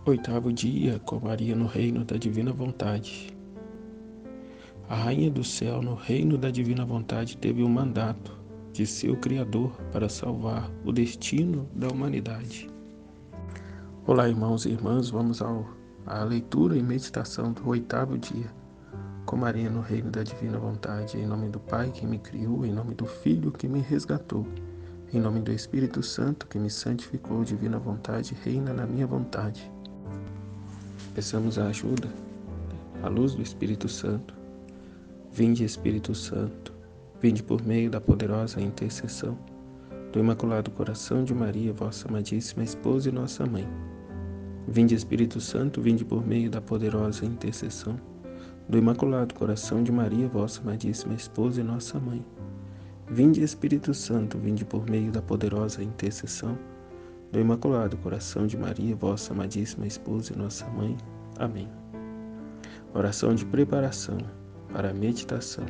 Oitavo dia, com Maria no reino da divina vontade. A rainha do céu no reino da divina vontade teve o mandato de seu Criador para salvar o destino da humanidade. Olá, irmãos e irmãs, vamos à leitura e meditação do oitavo dia, com Maria no reino da divina vontade, em nome do Pai que me criou, em nome do Filho que me resgatou, em nome do Espírito Santo que me santificou, divina vontade, reina na minha vontade. Peçamos a ajuda, a luz do Espírito Santo. Vinde, Espírito Santo, vinde por meio da poderosa intercessão do Imaculado Coração de Maria, vossa amadíssima esposa e nossa mãe. Vinde, Espírito Santo, vinde por meio da poderosa intercessão do Imaculado Coração de Maria, vossa amadíssima esposa e nossa mãe. Vinde, Espírito Santo, vinde por meio da poderosa intercessão do Imaculado Coração de Maria, vossa amadíssima esposa e nossa mãe. Amém. Oração de preparação para a meditação.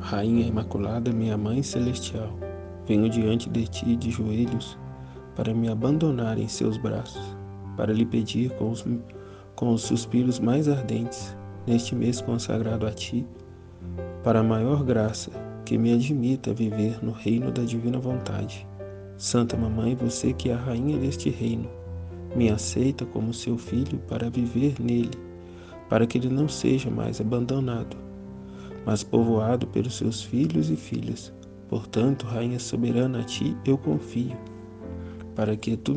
Rainha Imaculada, minha Mãe Celestial, venho diante de ti de joelhos para me abandonar em seus braços, para lhe pedir com os suspiros mais ardentes, neste mês consagrado a ti, para a maior graça que me admita viver no reino da divina vontade. Santa Mamãe, você que é a rainha deste reino, me aceita como seu filho para viver nele, para que ele não seja mais abandonado, mas povoado pelos seus filhos e filhas. Portanto, Rainha soberana, a ti eu confio, para que tu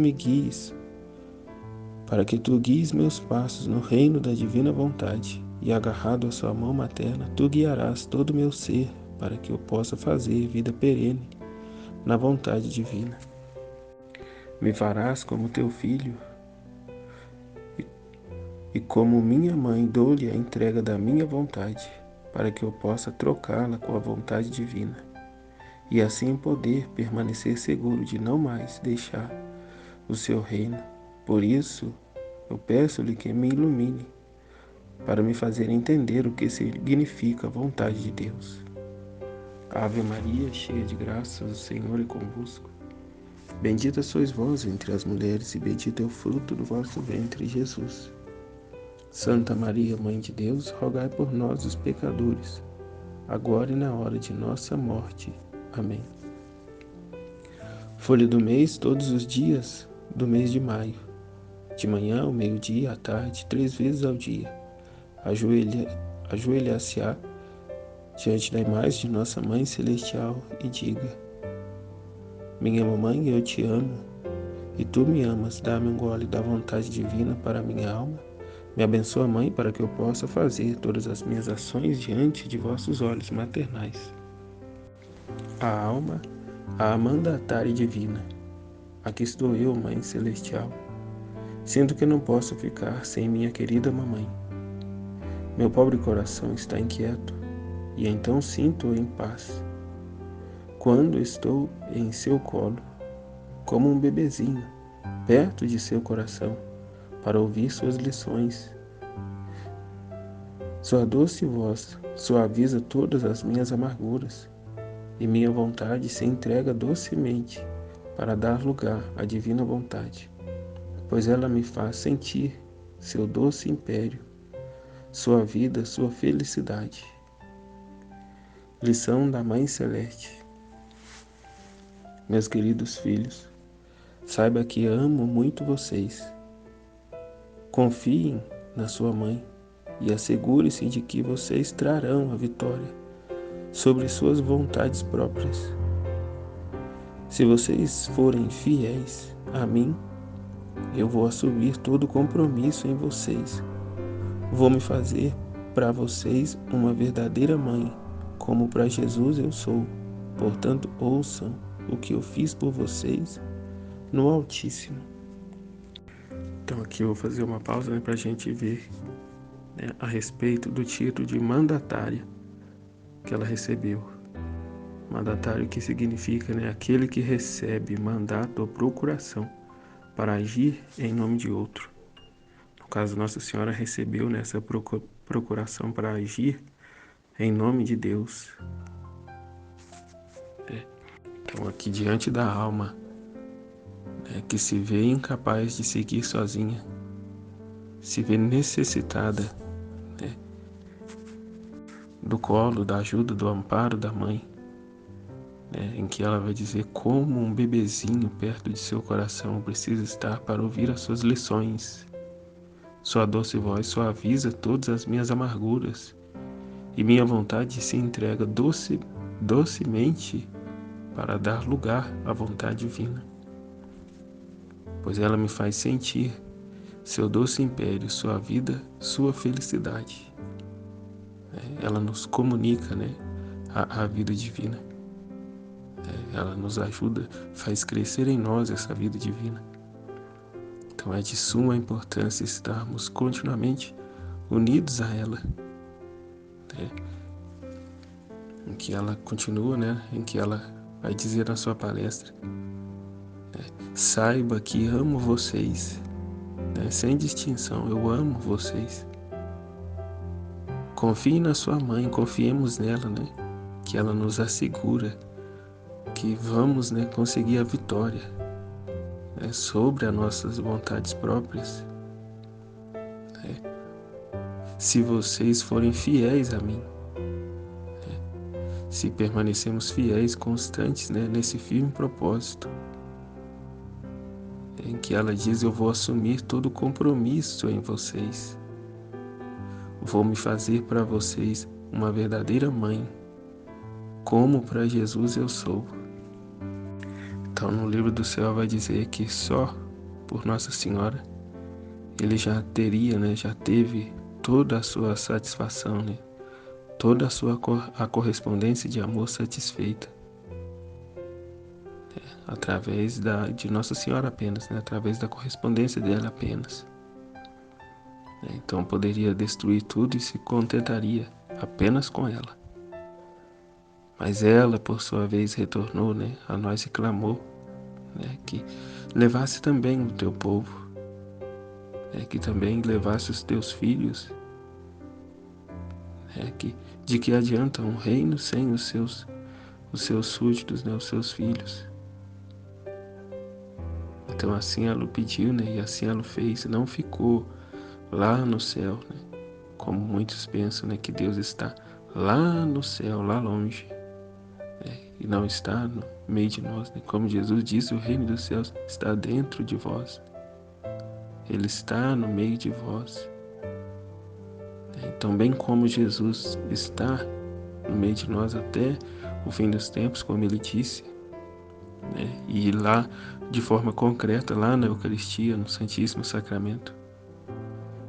guies meus passos no reino da divina vontade, e agarrado à sua mão materna, tu guiarás todo o meu ser, para que eu possa fazer vida perene na vontade divina. Me farás como teu filho, e como minha mãe dou-lhe a entrega da minha vontade, para que eu possa trocá-la com a vontade divina, e assim poder permanecer seguro de não mais deixar o seu reino. Por isso, eu peço-lhe que me ilumine, para me fazer entender o que significa a vontade de Deus. Ave Maria, cheia de graça, o Senhor é convosco. Bendita sois vós entre as mulheres, e bendito é o fruto do vosso ventre, Jesus. Santa Maria, Mãe de Deus, rogai por nós, os pecadores, agora e na hora de nossa morte. Amém. Folha do mês, todos os dias do mês de maio. De manhã, ao meio-dia, à tarde, 3 vezes ao dia. Ajoelhar-se-á diante da imagem de nossa Mãe Celestial e diga: minha mamãe, eu te amo, e tu me amas. Dá-me um gole da vontade divina para a minha alma. Me abençoa, Mãe, para que eu possa fazer todas as minhas ações diante de vossos olhos maternais. A alma, a mandatária divina. Aqui estou eu, Mãe Celestial. Sinto que não posso ficar sem minha querida mamãe. Meu pobre coração está inquieto, e então sinto-o em paz. Quando estou em seu colo, como um bebezinho, perto de seu coração, para ouvir suas lições. Sua doce voz suaviza todas as minhas amarguras, e minha vontade se entrega docemente para dar lugar à divina vontade, pois ela me faz sentir seu doce império, sua vida, sua felicidade. Lição da Mãe Celeste. Meus queridos filhos, saiba que amo muito vocês. Confiem na sua mãe e assegure-se de que vocês trarão a vitória sobre suas vontades próprias. Se vocês forem fiéis a mim, eu vou assumir todo o compromisso em vocês. Vou me fazer para vocês uma verdadeira mãe, como para Jesus eu sou. Portanto, ouçam o que eu fiz por vocês no Altíssimo. Então aqui eu vou fazer uma pausa, para a gente ver, a respeito do título de mandatária que ela recebeu. Mandatário, que significa, aquele que recebe mandato ou procuração para agir em nome de outro. No caso, Nossa Senhora recebeu essa procuração para agir em nome de Deus. Então aqui diante da alma que se vê incapaz de seguir sozinha, se vê necessitada, né, do colo, da ajuda, do amparo da mãe, né, em que ela vai dizer como um bebezinho perto de seu coração precisa estar para ouvir as suas lições. Sua doce voz suaviza todas as minhas amarguras, e minha vontade se entrega docemente para dar lugar à vontade divina, pois ela me faz sentir seu doce império, sua vida, sua felicidade. Ela nos comunica, né, a vida divina. Ela nos ajuda, faz crescer em nós essa vida divina. Então é de suma importância estarmos continuamente unidos a ela, né? Em que ela continua, né, em que ela vai dizer na sua palestra, né, saiba que amo vocês, né, sem distinção, eu amo vocês. Confie na sua mãe, confiemos nela, né, que ela nos assegura que vamos, né, conseguir a vitória, né, sobre as nossas vontades próprias, né, se vocês forem fiéis a mim, né, se permanecemos fiéis, constantes, né, nesse firme propósito, em que ela diz: eu vou assumir todo o compromisso em vocês, vou me fazer para vocês uma verdadeira mãe, como para Jesus eu sou. Então no livro do céu vai dizer que só por Nossa Senhora ele já teria, né, já teve toda a sua satisfação, né, toda a correspondência de amor satisfeita, através de Nossa Senhora apenas, né, através da correspondência dela apenas. Então poderia destruir tudo e se contentaria apenas com ela. Mas ela, por sua vez, retornou, né, a nós e clamou, né, que levasse também o teu povo, né, que também levasse os teus filhos, né, de que adianta um reino sem os seus súditos, né, os seus filhos. Então assim ela o pediu, né, e assim ela o fez. Não ficou lá no céu, né, como muitos pensam, né, que Deus está lá no céu, lá longe, né, e não está no meio de nós, né? Como Jesus disse, o reino dos céus está dentro de vós. Ele está no meio de vós. Então, bem como Jesus está no meio de nós até o fim dos tempos, como ele disse, né, e lá de forma concreta, lá na Eucaristia, no Santíssimo Sacramento,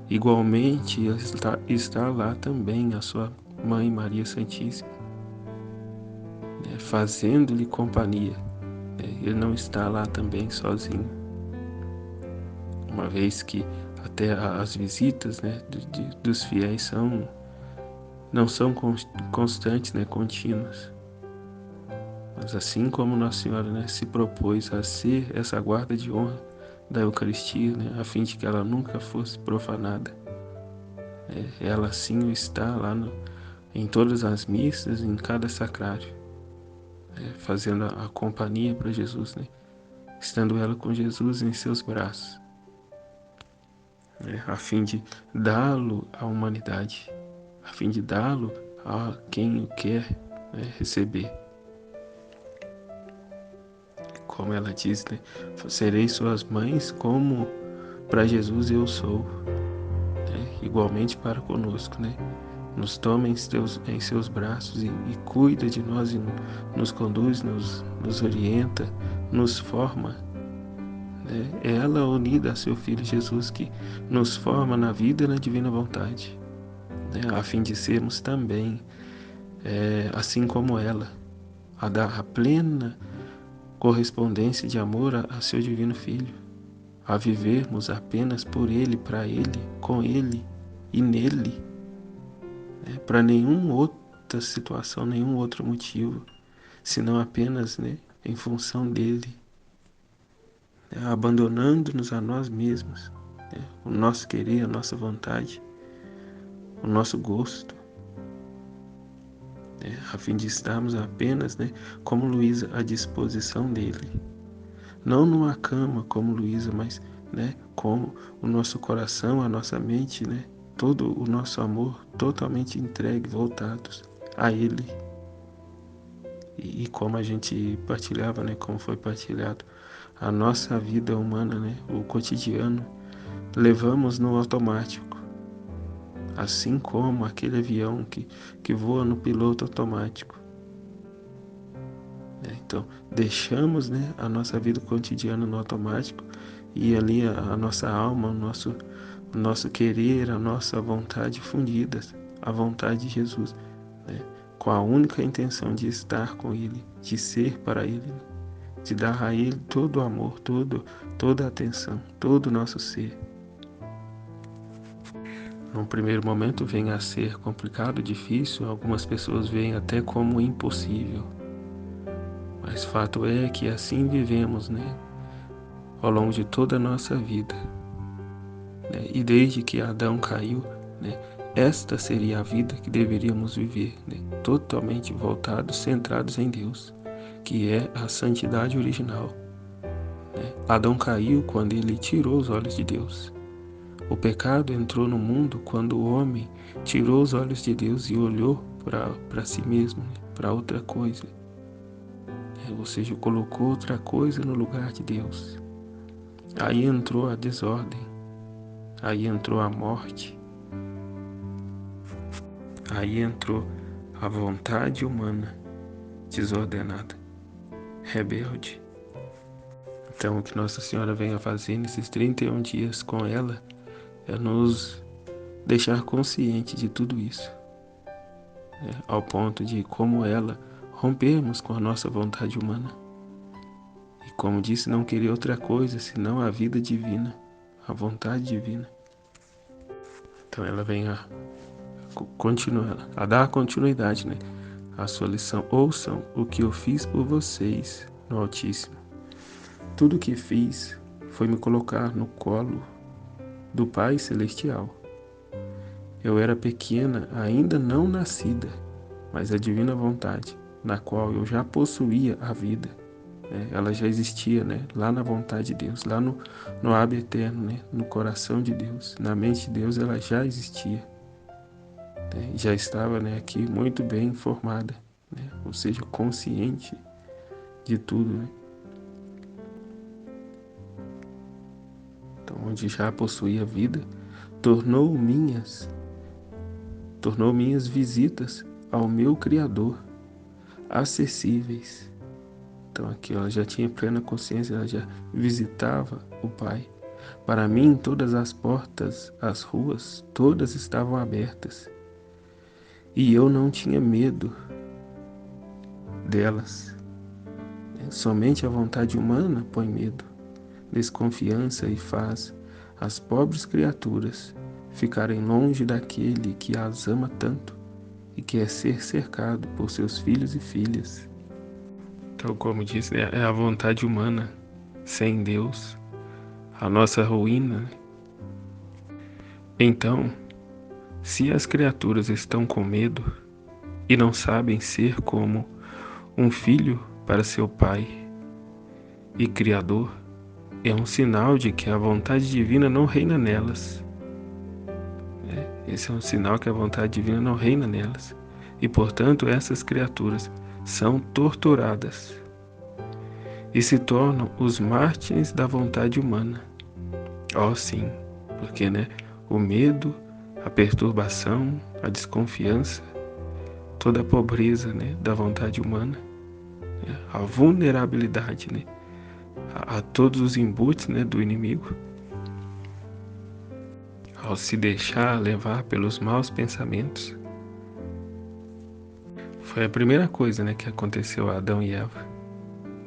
igualmente está lá também a sua Mãe Maria Santíssima, né, fazendo-lhe companhia. Ele não está lá também sozinho, uma vez que até as visitas, né, dos fiéis não são constantes, né, contínuas. Mas assim como Nossa Senhora, né, se propôs a ser essa guarda de honra da Eucaristia, né, a fim de que ela nunca fosse profanada, ela sim está lá em todas as missas, em cada sacrário, fazendo a companhia para Jesus, né, estando ela com Jesus em seus braços, a fim de dá-lo à humanidade, a fim de dá-lo a quem o quer, né, receber. Como ela diz, né, sereis suas mães como para Jesus eu sou, né, igualmente para conosco, né, nos toma em seus braços e cuida de nós e nos conduz, nos orienta, nos forma. É ela unida a seu Filho Jesus que nos forma na vida e na divina vontade, né, a fim de sermos também, assim como ela, a dar a plena correspondência de amor a seu divino Filho, a vivermos apenas por Ele, para Ele, com Ele e nele, né, para nenhuma outra situação, nenhum outro motivo, senão apenas, né, em função dele, né, abandonando-nos a nós mesmos, né, o nosso querer, a nossa vontade, o nosso gosto, né, a fim de estarmos apenas, né, como Luísa, à disposição dele, não numa cama como Luísa, mas, né, com o nosso coração, a nossa mente, né, todo o nosso amor totalmente entregue, voltados a Ele. E como a gente partilhava, né, como foi partilhado, a nossa vida humana, né, o cotidiano, levamos no automático, assim como aquele avião que voa no piloto automático. Então, deixamos, né, a nossa vida cotidiana no automático e ali a nossa alma, o nosso querer, a nossa vontade fundidas à vontade de Jesus, né, com a única intenção de estar com Ele, de ser para Ele, de dar a Ele todo o amor, toda a atenção, todo o nosso ser. Num primeiro momento vem a ser complicado, difícil, algumas pessoas veem até como impossível. Mas fato é que assim vivemos, né, ao longo de toda a nossa vida. Né? E desde que Adão caiu, né, esta seria a vida que deveríamos viver, né, totalmente voltados, centrados em Deus, que é a santidade original. Né? Adão caiu quando ele tirou os olhos de Deus. O pecado entrou no mundo quando o homem tirou os olhos de Deus e olhou para si mesmo, né, para outra coisa. Ou seja, colocou outra coisa no lugar de Deus. Aí entrou a desordem, aí entrou a morte, aí entrou a vontade humana desordenada, rebelde. Então, o que Nossa Senhora vem a fazer nesses 31 dias com ela é nos deixar consciente de tudo isso, né? Ao ponto de, como ela, rompermos com a nossa vontade humana. E como disse, não querer outra coisa senão a vida divina, a vontade divina. Então ela vem a dar continuidade, né, à sua lição. Ouçam o que eu fiz por vocês no Altíssimo. Tudo o que fiz foi me colocar no colo do Pai Celestial. Eu era pequena, ainda não nascida, mas a divina vontade, na qual eu já possuía a vida, né, ela já existia, né, lá na vontade de Deus, lá no Ab eterno, né, no coração de Deus, na mente de Deus, ela já existia. Já estava, né, aqui muito bem informada, né, ou seja, consciente de tudo, né? Então, onde já possuía vida, tornou minhas visitas ao meu Criador acessíveis. Então aqui ela já tinha plena consciência, ela já visitava o Pai. Para mim, todas as portas, as ruas, todas estavam abertas. E eu não tinha medo delas. Somente a vontade humana põe medo, desconfiança e faz as pobres criaturas ficarem longe daquele que as ama tanto e quer ser cercado por seus filhos e filhas. Então, como disse, é a vontade humana sem Deus, a nossa ruína. Então, se as criaturas estão com medo e não sabem ser como um filho para seu pai e criador, é um sinal de que a vontade divina não reina nelas. Esse é um sinal que a vontade divina não reina nelas. E, portanto, essas criaturas são torturadas e se tornam os mártires da vontade humana. Oh, sim, porque, né, o medo, a perturbação, a desconfiança, toda a pobreza, né, da vontade humana, né, a vulnerabilidade, né, a todos os embutes, né, do inimigo, ao se deixar levar pelos maus pensamentos, foi a primeira coisa, né, que aconteceu a Adão e Eva,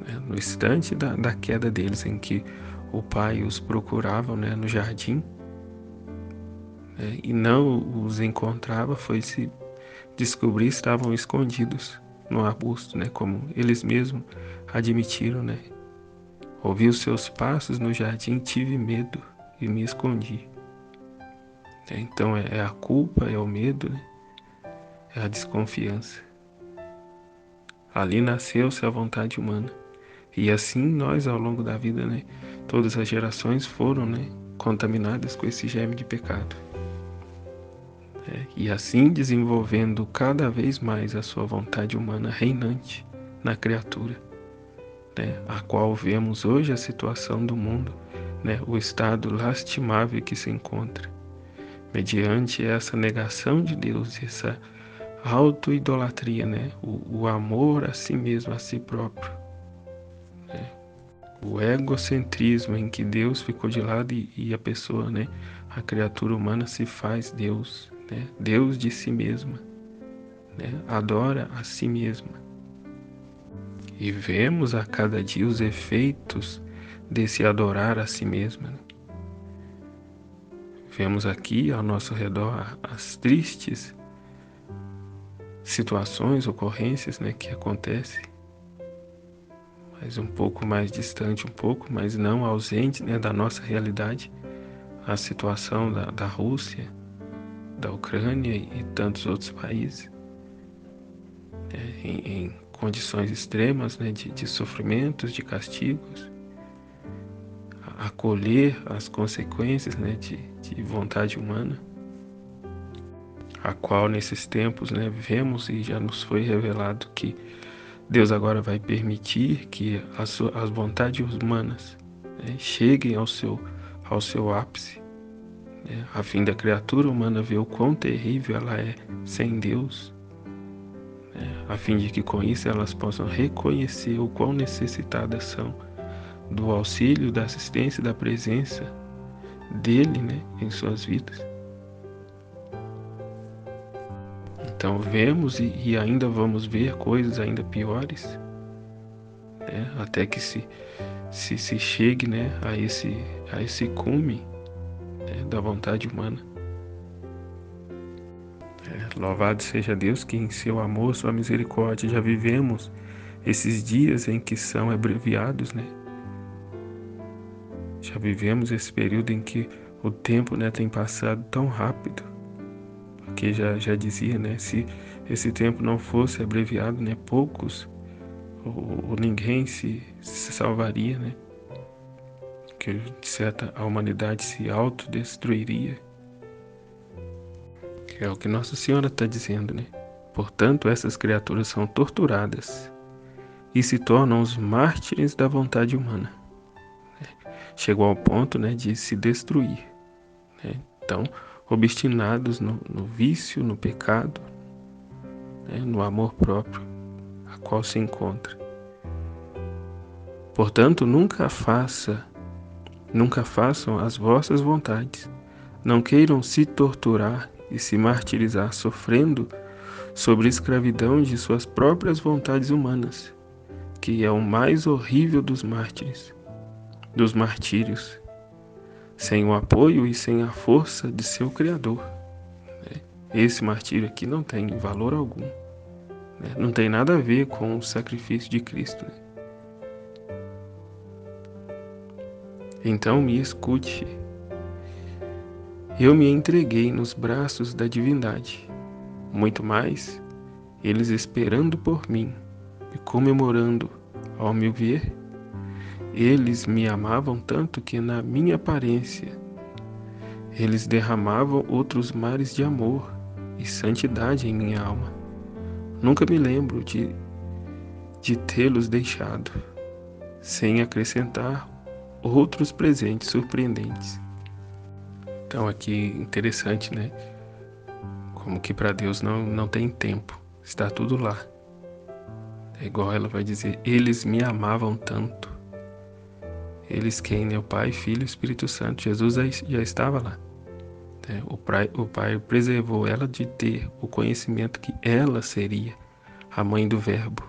né, no instante da queda deles, em que o Pai os procurava, né, no jardim, né, e não os encontrava, foi se descobrir estavam escondidos no arbusto, né, como eles mesmos admitiram, né. Ouvi os seus passos no jardim, tive medo e me escondi. Então é a culpa, é o medo, né? É a desconfiança. Ali nasceu-se a vontade humana E assim nós, ao longo da vida, né, todas as gerações foram, né, contaminadas com esse germe de pecado. E assim desenvolvendo cada vez mais a sua vontade humana reinante na criatura, né, a qual vemos hoje a situação do mundo, né, o estado lastimável que se encontra, mediante essa negação de Deus, essa auto-idolatria, né, o amor a si mesmo, a si próprio, né, o egocentrismo em que Deus ficou de lado e a pessoa, né, a criatura humana se faz Deus, né, Deus de si mesma, né, adora a si mesma. E vemos a cada dia os efeitos desse adorar a si mesma, né? Vemos aqui ao nosso redor as tristes situações, ocorrências, né, que acontecem, mas um pouco mais distante, um pouco, mas não ausente, né, da nossa realidade, a situação da Rússia, da Ucrânia e tantos outros países, em condições extremas, né, de sofrimentos, de castigos, acolher as consequências, né, de vontade humana, a qual nesses tempos, né, vemos e já nos foi revelado que Deus agora vai permitir que as vontades humanas, né, cheguem ao seu ápice, né, a fim da criatura humana ver o quão terrível ela é sem Deus, né, a fim de que com isso elas possam reconhecer o quão necessitadas são do auxílio, da assistência e da presença dele, né, em suas vidas. Então vemos e ainda vamos ver coisas ainda piores, né, até que se chegue, né, a esse cume, né, da vontade humana. Louvado seja Deus que em seu amor, sua misericórdia, já vivemos esses dias em que são abreviados, né? Já vivemos esse período em que o tempo, né, tem passado tão rápido, porque já dizia, né, se esse tempo não fosse abreviado, né, poucos ou ninguém se salvaria, né? Que de certa a humanidade se autodestruiria. É o que Nossa Senhora está dizendo, né? Portanto, essas criaturas são torturadas e se tornam os mártires da vontade humana. Chegou ao ponto, né, de se destruir, né? Então, obstinados no vício, no pecado, né, no amor próprio, a qual se encontra. Portanto, nunca façam as vossas vontades. Não queiram se torturar e se martirizar, sofrendo sobre a escravidão de suas próprias vontades humanas, que é o mais horrível dos mártires, dos martírios, sem o apoio e sem a força de seu Criador. Esse martírio aqui não tem valor algum, né? Não tem nada a ver com o sacrifício de Cristo, né? Então me escute. Eu me entreguei nos braços da divindade, muito mais, eles esperando por mim e comemorando ao me ver. Eles me amavam tanto que na minha aparência eles derramavam outros mares de amor e santidade em minha alma. Nunca me lembro de tê-los deixado, sem acrescentar outros presentes surpreendentes. Então aqui interessante, né? Como que para Deus não tem tempo, está tudo lá. É igual ela vai dizer, eles me amavam tanto. Eles quem, né? O Pai, Filho e Espírito Santo. Jesus já estava lá. O Pai preservou ela de ter o conhecimento que ela seria a mãe do Verbo.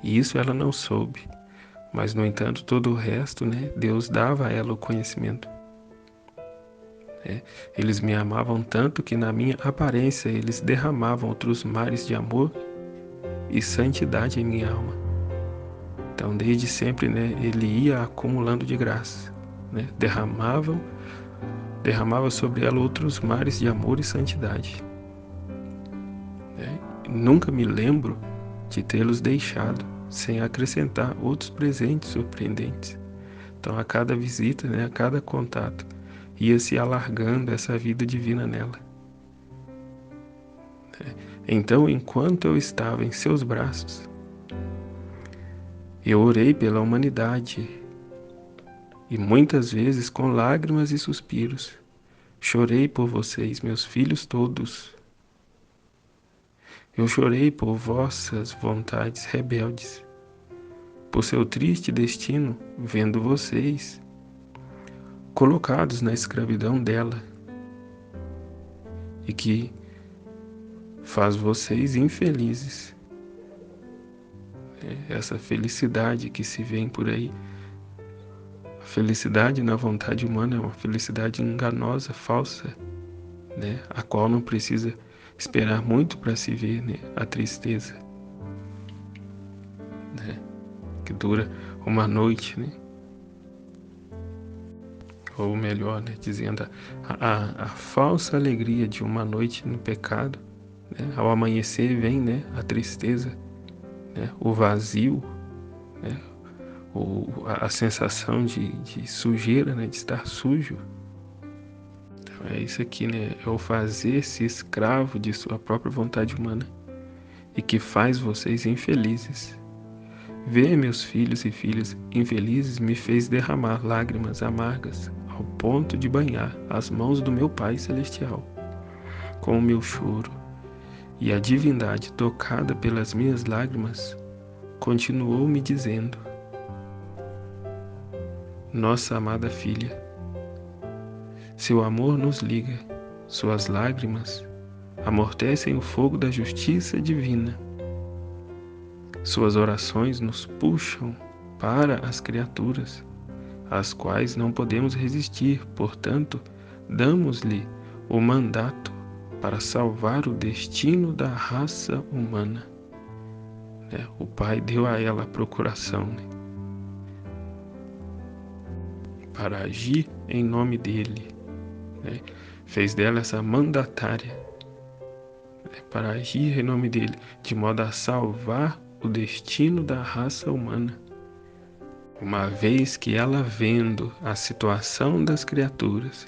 E isso ela não soube. Mas, no entanto, todo o resto, né, Deus dava a ela o conhecimento. Eles me amavam tanto que na minha aparência eles derramavam outros mares de amor e santidade em minha alma. Então, desde sempre, né, ele ia acumulando de graça, né, derramava sobre ela outros mares de amor e santidade. Nunca me lembro de tê-los deixado sem acrescentar outros presentes surpreendentes. Então, a cada visita, né, a cada contato, ia se alargando essa vida divina nela. Então, enquanto eu estava em seus braços, eu orei pela humanidade e muitas vezes com lágrimas e suspiros chorei por vocês, meus filhos todos. Eu chorei por vossas vontades rebeldes, por seu triste destino, vendo vocês colocados na escravidão dela e que faz vocês infelizes. Essa felicidade que se vê por aí, a felicidade na vontade humana é uma felicidade enganosa, falsa, né? A qual não precisa esperar muito para se ver, né? A tristeza, né? Que dura uma noite, né? Ou melhor, né? Dizendo a falsa alegria de uma noite no pecado, né? Ao amanhecer vem, né? A tristeza, né? O vazio, né? A sensação de sujeira, né? De estar sujo. Então é isso aqui, né? É o fazer-se escravo de sua própria vontade humana e que faz vocês infelizes. Ver meus filhos e filhas infelizes me fez derramar lágrimas amargas ao ponto de banhar as mãos do meu Pai Celestial com o meu choro, e a divindade, tocada pelas minhas lágrimas, continuou me dizendo: nossa amada filha, seu amor nos liga, suas lágrimas amortecem o fogo da justiça divina. Suas orações nos puxam para as criaturas, às quais não podemos resistir, portanto, damos-lhe o mandato para salvar o destino da raça humana. O Pai deu a ela a procuração, para agir em nome dele. Fez dela essa mandatária, para agir em nome dele, de modo a salvar o destino da raça humana. Uma vez que ela, vendo a situação das criaturas,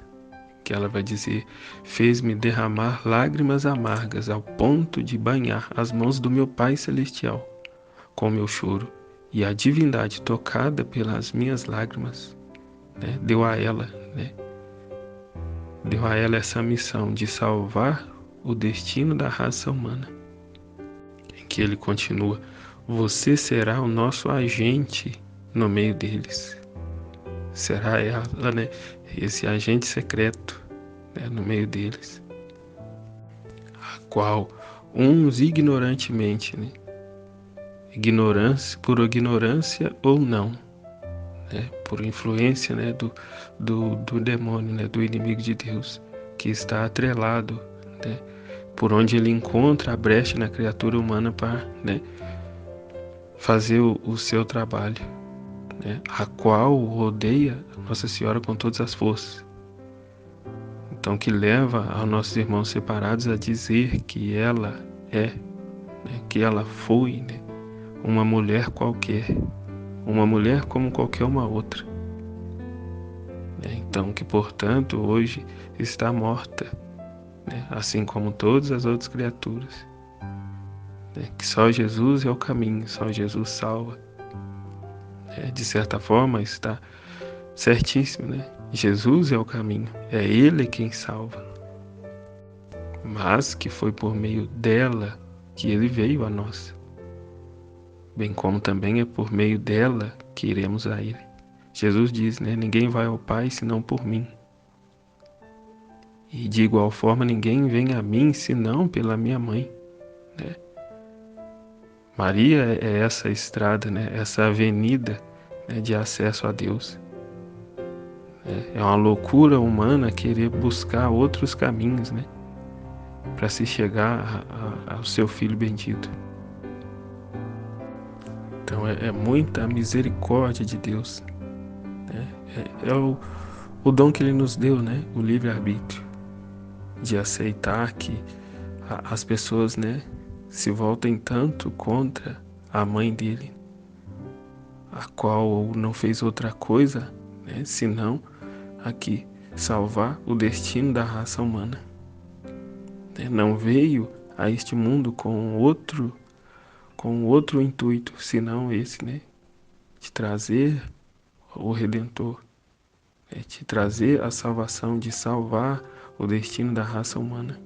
que ela vai dizer, fez-me derramar lágrimas amargas ao ponto de banhar as mãos do meu Pai Celestial com meu choro, e a divindade, tocada pelas minhas lágrimas, deu a ela essa missão de salvar o destino da raça humana. Em que ele continua: você será o nosso agente no meio deles. Será ela, esse agente secreto, no meio deles, a qual uns ignorantemente, por ignorância ou não, por influência, do demônio, do inimigo de Deus, que está atrelado, por onde ele encontra a brecha na criatura humana para, fazer o seu trabalho, a qual odeia Nossa Senhora com todas as forças. Então, que leva aos nossos irmãos separados a dizer que ela é, que ela foi, uma mulher qualquer, uma mulher como qualquer uma outra. Então, que portanto hoje está morta, assim como todas as outras criaturas. Que só Jesus é o caminho, só Jesus salva. De certa forma está certíssimo, Jesus é o caminho, é Ele quem salva. Mas que foi por meio dela que Ele veio a nós, bem como também é por meio dela que iremos a Ele. Jesus diz, ninguém vai ao Pai senão por mim. E de igual forma ninguém vem a mim senão pela minha mãe. Maria é essa estrada, essa avenida, de acesso a Deus. É uma loucura humana querer buscar outros caminhos, para se chegar ao seu Filho bendito. Então é muita misericórdia de Deus. É o dom que Ele nos deu, o livre-arbítrio, de aceitar que as pessoas, se voltem tanto contra a mãe dele, a qual não fez outra coisa, né, senão aqui salvar o destino da raça humana. Não veio a este mundo com outro intuito, senão esse, né, de trazer o Redentor, de trazer a salvação, de salvar o destino da raça humana.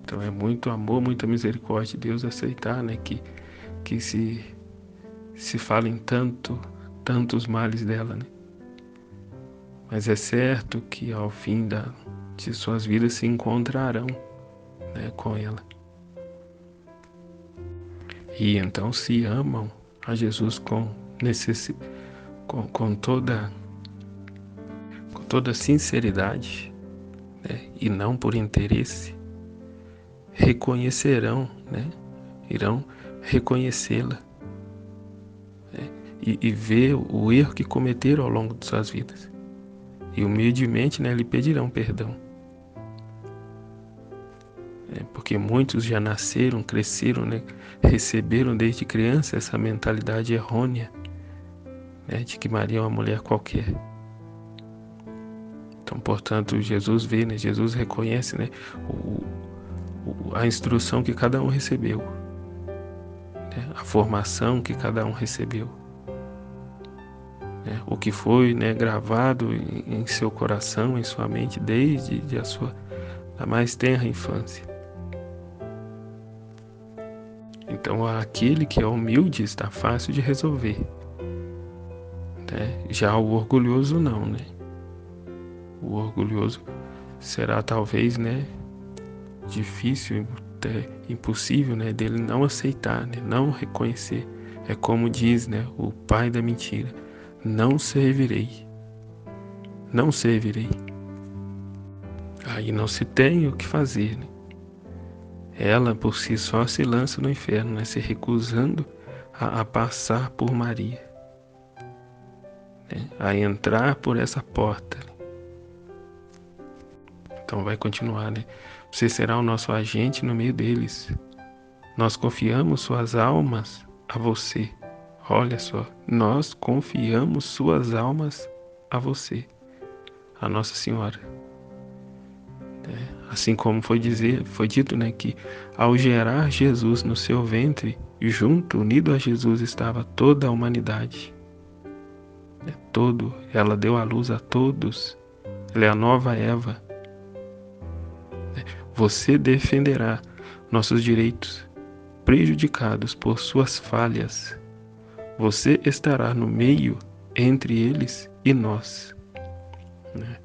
Então é muito amor, muita misericórdia de Deus aceitar, né, que se falem tantos males dela, né? Mas é certo que ao fim de suas vidas se encontrarão, né, com ela. E então se amam a Jesus com toda sinceridade, né, e não por interesse, reconhecerão, né, irão reconhecê-la, né, e ver o erro que cometeram ao longo de suas vidas. E humildemente, né, lhe pedirão perdão. Porque muitos já nasceram, cresceram, né, receberam desde criança essa mentalidade errônea, né, de que Maria é uma mulher qualquer. Então, portanto, Jesus vê, né, Jesus reconhece, né, a instrução que cada um recebeu, né, a formação que cada um recebeu, né, o que foi, né, gravado em seu coração, em sua mente, desde a mais tenra infância. Então, aquele que é humilde está fácil de resolver, né? Já o orgulhoso não, né? O orgulhoso será talvez, né, difícil, até impossível, né, dele não aceitar, né, não reconhecer. É como diz, né, o pai da mentira: não servirei. Não servirei. Aí não se tem o que fazer, né? Ela por si só se lança no inferno, né, se recusando a passar por Maria, né, a entrar por essa porta. Então vai continuar, né? Você será o nosso agente no meio deles. Nós confiamos suas almas a você. Olha só, nós confiamos suas almas a você, a Nossa Senhora. Assim como foi dito, né, que ao gerar Jesus no seu ventre, junto, unido a Jesus, estava toda a humanidade. Ela deu à luz a todos. Ela é a nova Eva. Você defenderá nossos direitos prejudicados por suas falhas. Você estará no meio entre eles e nós, né?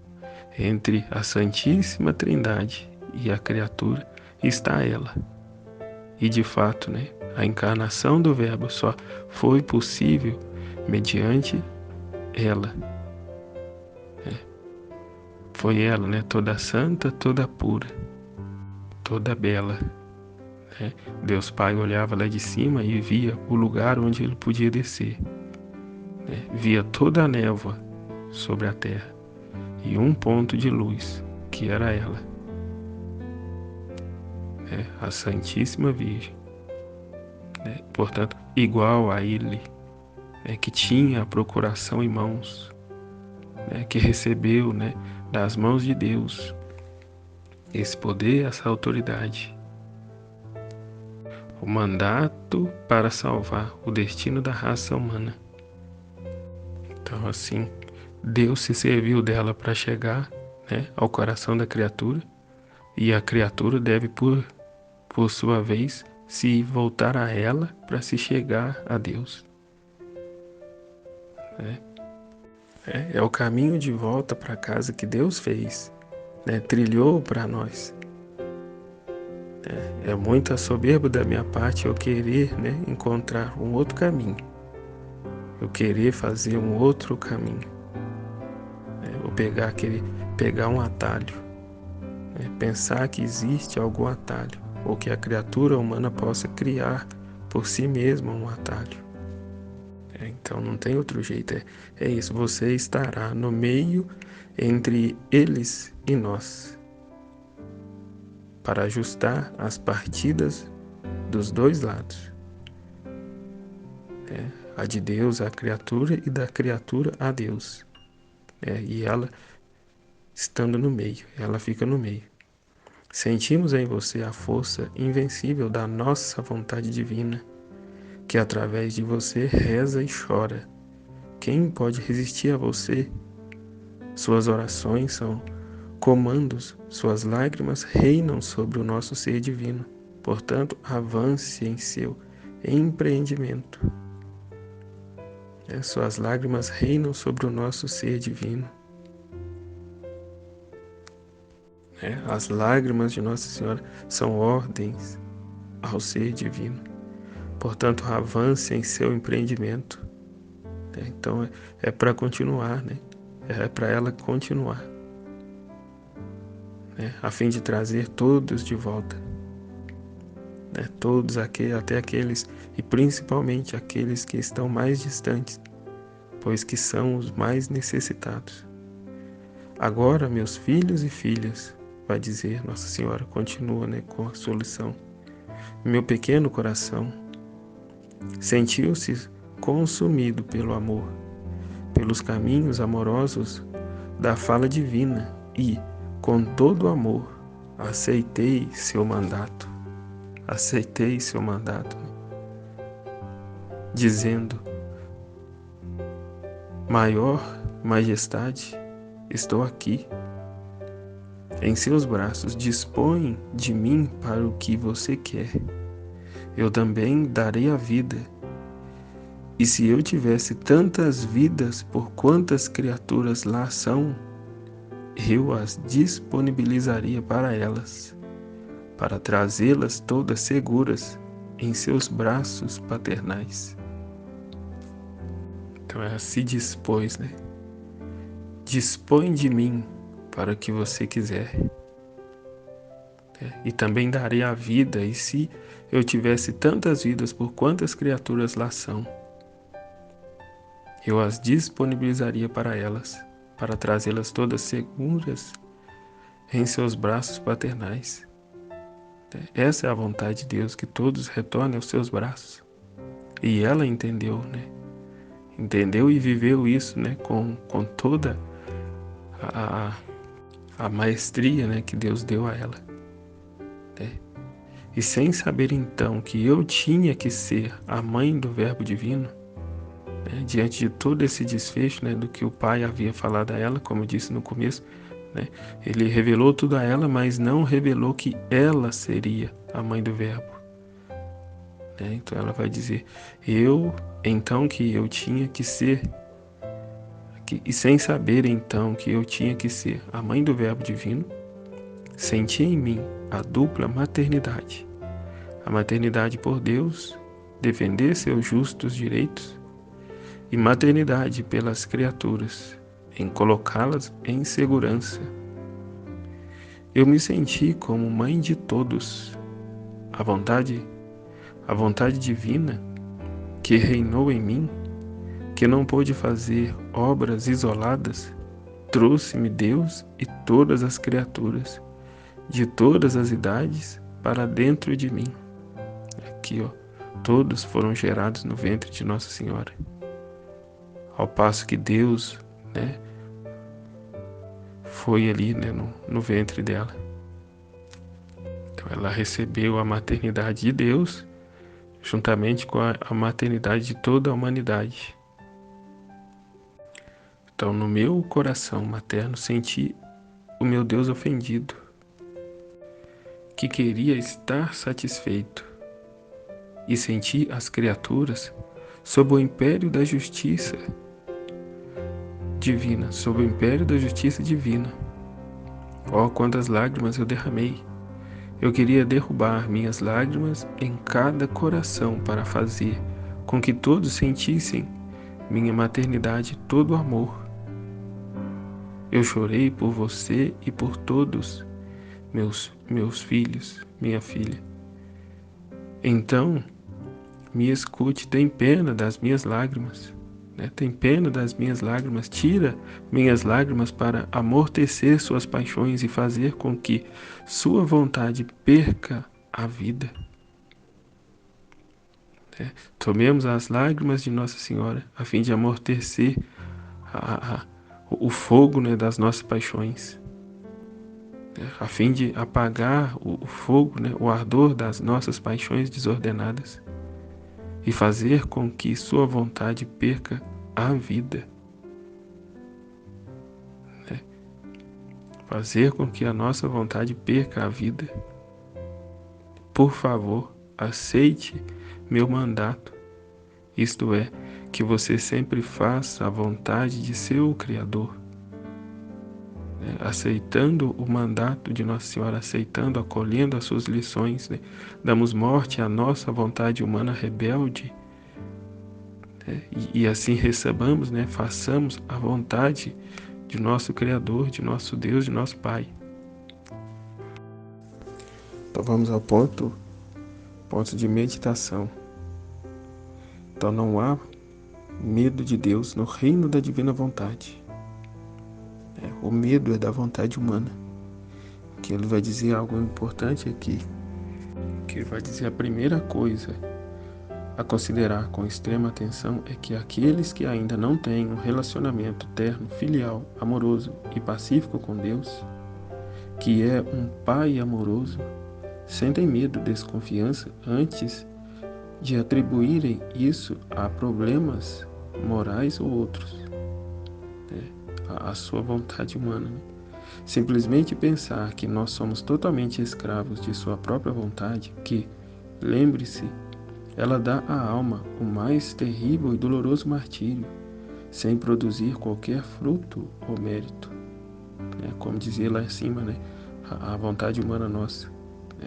Entre a Santíssima Trindade e a criatura está ela. E de fato, né, a encarnação do Verbo só foi possível mediante ela. Foi ela, né, toda santa, toda pura, toda bela. Deus Pai olhava lá de cima e via o lugar onde ele podia descer. Via toda a névoa sobre a terra e um ponto de luz, que era ela, a Santíssima Virgem. Portanto, igual a ele, que tinha a procuração em mãos, que recebeu, né, das mãos de Deus esse poder, essa autoridade, o mandato para salvar o destino da raça humana. Então, assim, Deus se serviu dela para chegar, né, ao coração da criatura, e a criatura deve, por sua vez, se voltar a ela para se chegar a Deus. É o caminho de volta para casa que Deus fez, né, trilhou para nós. É muita soberba da minha parte eu querer, né, encontrar um outro caminho. Eu querer fazer um outro caminho. Ou pegar um atalho. Pensar que existe algum atalho. Ou que a criatura humana possa criar por si mesma um atalho. Então não tem outro jeito. É isso. Você estará no meio entre eles e nós, para ajustar as partidas dos dois lados. A de Deus à criatura e da criatura a Deus. E ela estando no meio, ela fica no meio. Sentimos em você a força invencível da nossa vontade divina, que através de você reza e chora. Quem pode resistir a você? Suas orações são comandos, suas lágrimas reinam sobre o nosso ser divino. Portanto, avance em seu empreendimento. Suas lágrimas reinam sobre o nosso ser divino. As lágrimas de Nossa Senhora são ordens ao ser divino. Portanto, avance em seu empreendimento. Então, é para continuar, é para ela continuar, a fim de trazer todos de volta. Todos até aqueles, e principalmente aqueles que estão mais distantes, pois que são os mais necessitados. Agora, meus filhos e filhas, vai dizer Nossa Senhora, continua com a sua lição. Meu pequeno coração sentiu-se consumido pelo amor, pelos caminhos amorosos da fala divina e, com todo o amor, aceitei seu mandato. Aceitei seu mandato, dizendo: maior majestade, estou aqui. Em seus braços, dispõe de mim para o que você quer. Eu também darei a vida. E se eu tivesse tantas vidas por quantas criaturas lá são, eu as disponibilizaria para elas, para trazê-las todas seguras em seus braços paternais. Então ela se dispôs, Dispõe de mim para o que você quiser. E também darei a vida, e se eu tivesse tantas vidas por quantas criaturas lá são, eu as disponibilizaria para elas, para trazê-las todas seguras em seus braços paternais. Essa é a vontade de Deus, que todos retornem aos seus braços. E ela entendeu, Entendeu e viveu isso, com toda a maestria, que Deus deu a ela. E sem saber então que eu tinha que ser a mãe do Verbo Divino, diante de todo esse desfecho, do que o Pai havia falado a ela, como eu disse no começo, ele revelou tudo a ela, mas não revelou que ela seria a mãe do Verbo. Então ela vai dizer: então que eu tinha que ser, e sem saber então que eu tinha que ser a mãe do Verbo Divino, senti em mim a dupla maternidade. A maternidade por Deus, defender seus justos direitos, e maternidade pelas criaturas, em colocá-las em segurança. Eu me senti como mãe de todos. A vontade divina que reinou em mim, que não pôde fazer obras isoladas, trouxe-me Deus e todas as criaturas, de todas as idades, para dentro de mim. Aqui, todos foram gerados no ventre de Nossa Senhora. Ao passo que Deus, foi ali, no ventre dela. Então ela recebeu a maternidade de Deus, juntamente com a maternidade de toda a humanidade. Então, no meu coração materno, senti o meu Deus ofendido, que queria estar satisfeito, e senti as criaturas sob o império da justiça divina, sob o império da justiça divina. Quantas lágrimas eu derramei! Eu queria derrubar minhas lágrimas em cada coração para fazer com que todos sentissem minha maternidade, todo o amor. Eu chorei por você e por todos meus filhos, minha filha. Então, me escute, tem pena das minhas lágrimas, tem pena das minhas lágrimas, tira minhas lágrimas para amortecer suas paixões e fazer com que sua vontade perca a vida. Tomemos as lágrimas de Nossa Senhora, a fim de amortecer o fogo, né, das nossas paixões, a fim de apagar o fogo, né, o ardor das nossas paixões desordenadas e fazer com que sua vontade perca a vida. Fazer com que a nossa vontade perca a vida. Por favor, aceite meu mandato, isto é, que você sempre faça a vontade de seu Criador. Aceitando o mandato de Nossa Senhora, aceitando, acolhendo as suas lições, né? Damos morte à nossa vontade humana rebelde, né? E assim recebamos, né? Façamos a vontade de nosso Criador, de nosso Deus, de nosso Pai. Então vamos ao ponto de meditação. Então não há medo de Deus no reino da divina vontade. O medo é da vontade humana. Que ele vai dizer algo importante aqui. Que ele vai dizer a primeira coisa a considerar com extrema atenção é que aqueles que ainda não têm um relacionamento terno, filial, amoroso e pacífico com Deus, que é um Pai amoroso, sentem medo, desconfiança antes de atribuírem isso a problemas morais ou outros, a sua vontade humana. Simplesmente pensar que nós somos totalmente escravos de sua própria vontade, que, lembre-se, ela dá à alma o mais terrível e doloroso martírio, sem produzir qualquer fruto ou mérito. Como dizia lá em cima, né? A vontade humana nossa,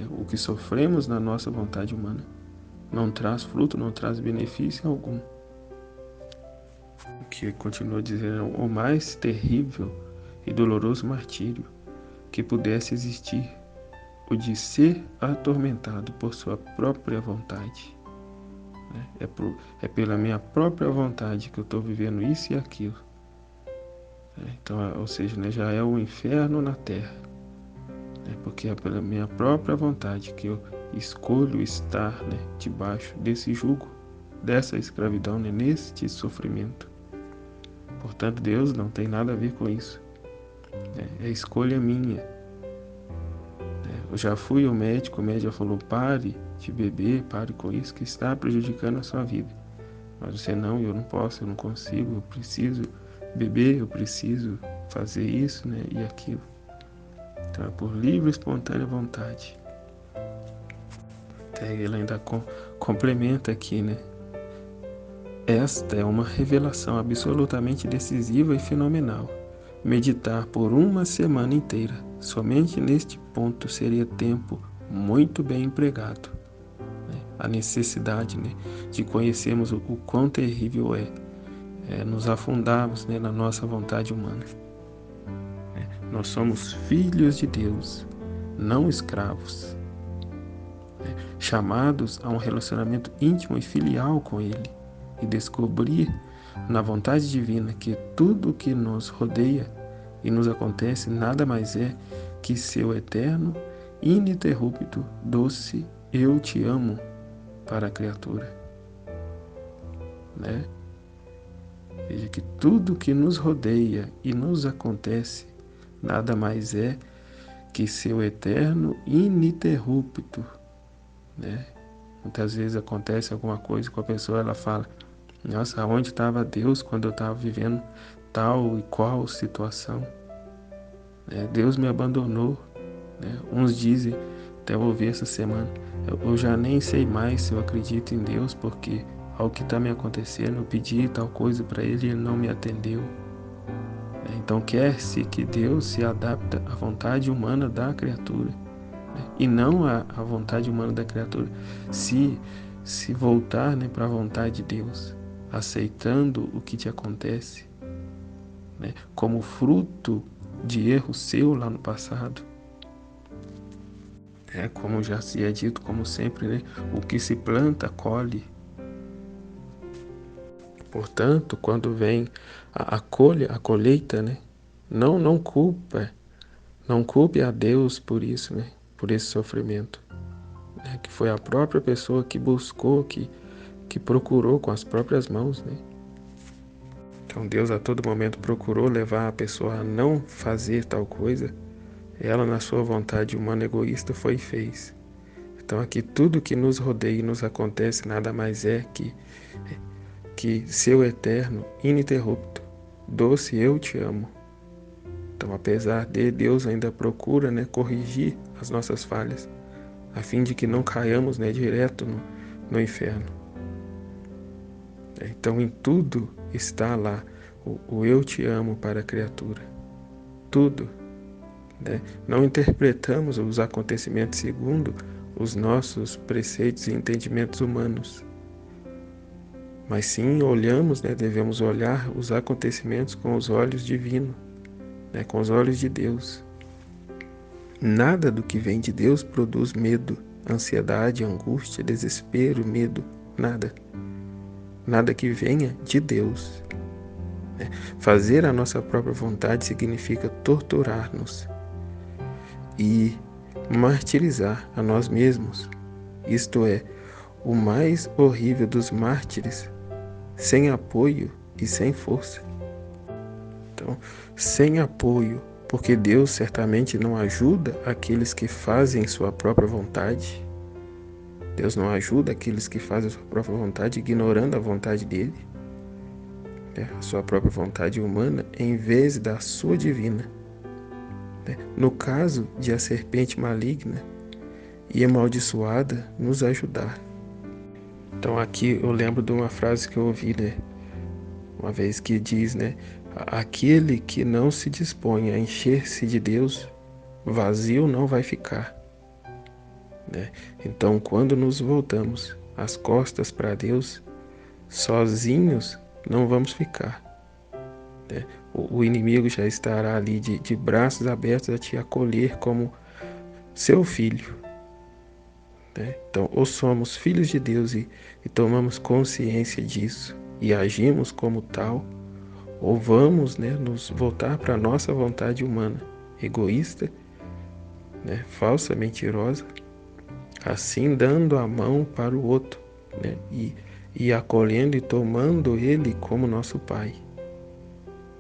o que sofremos na nossa vontade humana, não traz fruto, não traz benefício algum. O que continua dizendo, o mais terrível e doloroso martírio que pudesse existir, o de ser atormentado por sua própria vontade. É pela minha própria vontade que eu estou vivendo isso e aquilo. Então, ou seja, né, já é o inferno na terra. Porque é pela minha própria vontade que eu escolho estar, né, debaixo desse jugo, dessa escravidão, né, neste sofrimento. Portanto, Deus não tem nada a ver com isso. É escolha minha. Eu já fui ao médico, o médico falou, pare de beber, pare com isso que está prejudicando a sua vida. Mas você não, eu não posso, eu não consigo, eu preciso beber, eu preciso fazer isso, né, e aquilo. Então é por livre e espontânea vontade. Até ele ainda complementa aqui, né? Esta é uma revelação absolutamente decisiva e fenomenal. Meditar por uma semana inteira, somente neste ponto seria tempo muito bem empregado. A necessidade, né, de conhecermos o quão terrível é nos afundarmos, né, na nossa vontade humana. Nós somos filhos de Deus, não escravos, chamados a um relacionamento íntimo e filial com Ele e descobrir na vontade divina que tudo o que nos rodeia e nos acontece nada mais é que seu eterno, ininterrupto, doce eu te amo para a criatura. Veja que tudo que nos rodeia e nos acontece nada mais é que seu eterno, ininterrupto. Muitas vezes acontece alguma coisa com a pessoa, ela fala, nossa, onde estava Deus quando eu estava vivendo tal e qual situação? Deus me abandonou. Uns dizem, até eu ouvi essa semana, eu já nem sei mais se eu acredito em Deus, porque ao que está me acontecendo, eu pedi tal coisa para Ele e Ele não me atendeu. Então quer-se que Deus se adapte à vontade humana da criatura, e não à vontade humana da criatura se voltar, para a vontade de Deus, aceitando o que te acontece, como fruto de erro seu lá no passado. Como já se é dito, como sempre, o que se planta, colhe. Portanto, quando vem a colheita, não culpe a Deus por isso, por esse sofrimento, que foi a própria pessoa que buscou, que que procurou com as próprias mãos, né? Então Deus a todo momento procurou levar a pessoa a não fazer tal coisa. Ela, na sua vontade humana egoísta, foi e fez. Então aqui tudo que nos rodeia e nos acontece nada mais é que seu eterno, ininterrupto, doce eu te amo. Então, apesar de Deus ainda procura, né, corrigir as nossas falhas, a fim de que não caiamos, né, direto no inferno. Então, em tudo está lá o eu te amo para a criatura. Tudo. Né? Não interpretamos os acontecimentos segundo os nossos preceitos e entendimentos humanos. Mas sim olhamos, né, devemos olhar os acontecimentos com os olhos divinos, né, com os olhos de Deus. Nada do que vem de Deus produz medo, ansiedade, angústia, desespero, medo, nada. Nada que venha de Deus. Fazer a nossa própria vontade significa torturar-nos e martirizar a nós mesmos. Isto é, o mais horrível dos mártires, sem apoio e sem força. Então, sem apoio, porque Deus certamente não ajuda aqueles que fazem sua própria vontade. Deus não ajuda aqueles que fazem sua própria vontade, ignorando a vontade dele, a sua própria vontade humana, em vez da sua divina. No caso de a serpente maligna e amaldiçoada nos ajudar. Então aqui eu lembro de uma frase que eu ouvi, né, uma vez, que diz, né, aquele que não se dispõe a encher-se de Deus, vazio não vai ficar. Né? Então, quando nos voltamos as costas para Deus, sozinhos não vamos ficar. Né? O inimigo já estará ali de braços abertos a te acolher como seu filho. Né? Então, ou somos filhos de Deus e tomamos consciência disso e agimos como tal, ou vamos, né, nos voltar para a nossa vontade humana, egoísta, né, falsa, mentirosa, assim dando a mão para o outro, né, e acolhendo e tomando ele como nosso pai,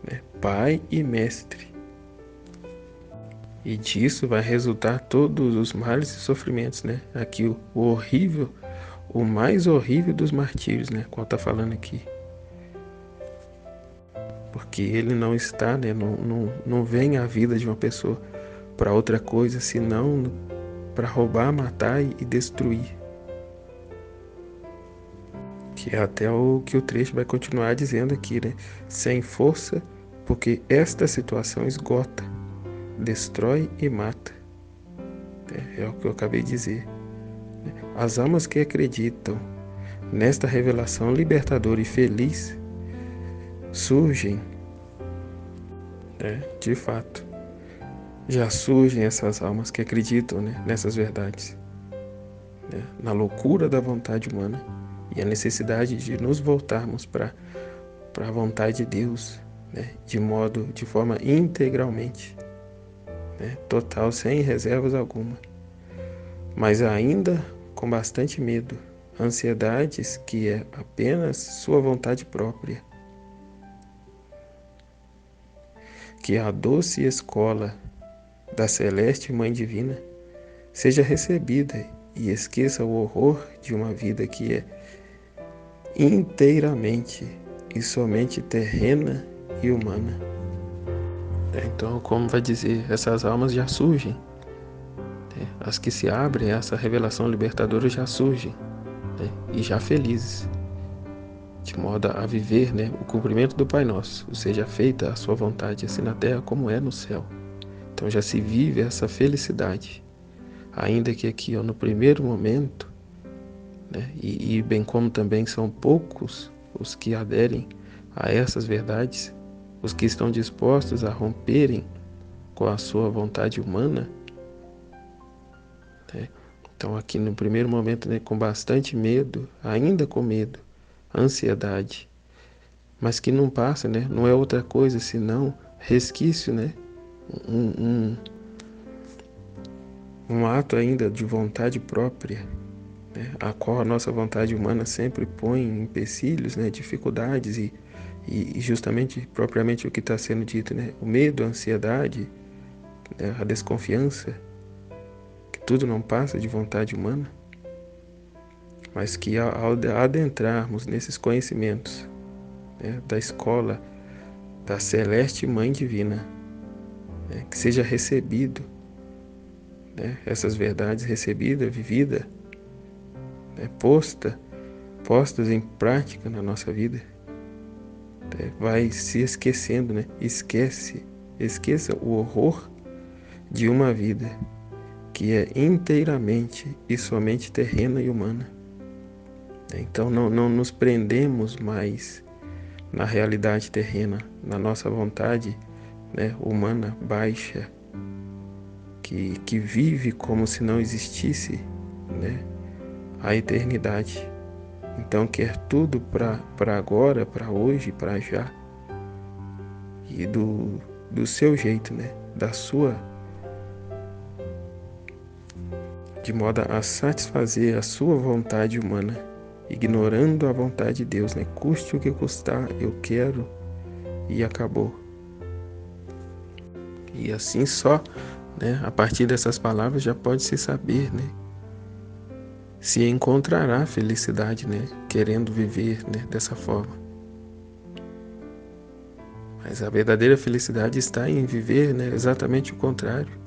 né, pai e mestre. E disso vai resultar todos os males e sofrimentos, né? Aqui o horrível, o mais horrível dos martírios, né? Qual está falando aqui. Porque ele não está, né? Não vem a vida de uma pessoa para outra coisa, senão para roubar, matar e destruir. Que é até o que o trecho vai continuar dizendo aqui, né? Sem força, porque esta situação esgota, destrói e mata. É o que eu acabei de dizer. As almas que acreditam nesta revelação libertadora e feliz surgem, de fato, já surgem essas almas que acreditam, né, nessas verdades, né, na loucura da vontade humana e a necessidade de nos voltarmos para a vontade de Deus, né, de forma integralmente, né, total, sem reservas alguma, mas ainda com bastante medo, ansiedades que é apenas sua vontade própria. Que a doce escola da celeste Mãe Divina seja recebida e esqueça o horror de uma vida que é inteiramente e somente terrena e humana. Então, como vai dizer, essas almas já surgem. As que se abrem a essa revelação libertadora já surgem, e já felizes, de modo a viver, né, o cumprimento do Pai Nosso, ou seja, feita a sua vontade, assim na terra como é no céu. Então já se vive essa felicidade, ainda que aqui, no primeiro momento, né, e bem como também são poucos os que aderem a essas verdades, os que estão dispostos a romperem com a sua vontade humana, né? Então aqui no primeiro momento, né, com bastante medo, ainda com medo, ansiedade, mas que não passa, né? Não é outra coisa senão resquício, né? Um ato ainda de vontade própria, né, a qual a nossa vontade humana sempre põe empecilhos, né, dificuldades e justamente, propriamente o que está sendo dito, né, o medo, a ansiedade, né, a desconfiança, que tudo não passa de vontade humana, mas que ao adentrarmos nesses conhecimentos, né, da escola da Celeste Mãe Divina, né, que seja recebido, né, essas verdades recebidas, vividas, né, postas em prática na nossa vida, né, vai se esquecendo, né, esqueça o horror de uma vida que é inteiramente e somente terrena e humana. Então não nos prendemos mais na realidade terrena, na nossa vontade, né, humana baixa, que vive como se não existisse, né, a eternidade. Então quer tudo para agora, para hoje, para já, e do seu jeito, né, de modo a satisfazer a sua vontade humana, ignorando a vontade de Deus, né? Custe o que custar, eu quero, e acabou. E assim só, né, a partir dessas palavras já pode se saber, né, se encontrará felicidade, né, querendo viver, né, dessa forma. Mas a verdadeira felicidade está em viver, né, exatamente o contrário.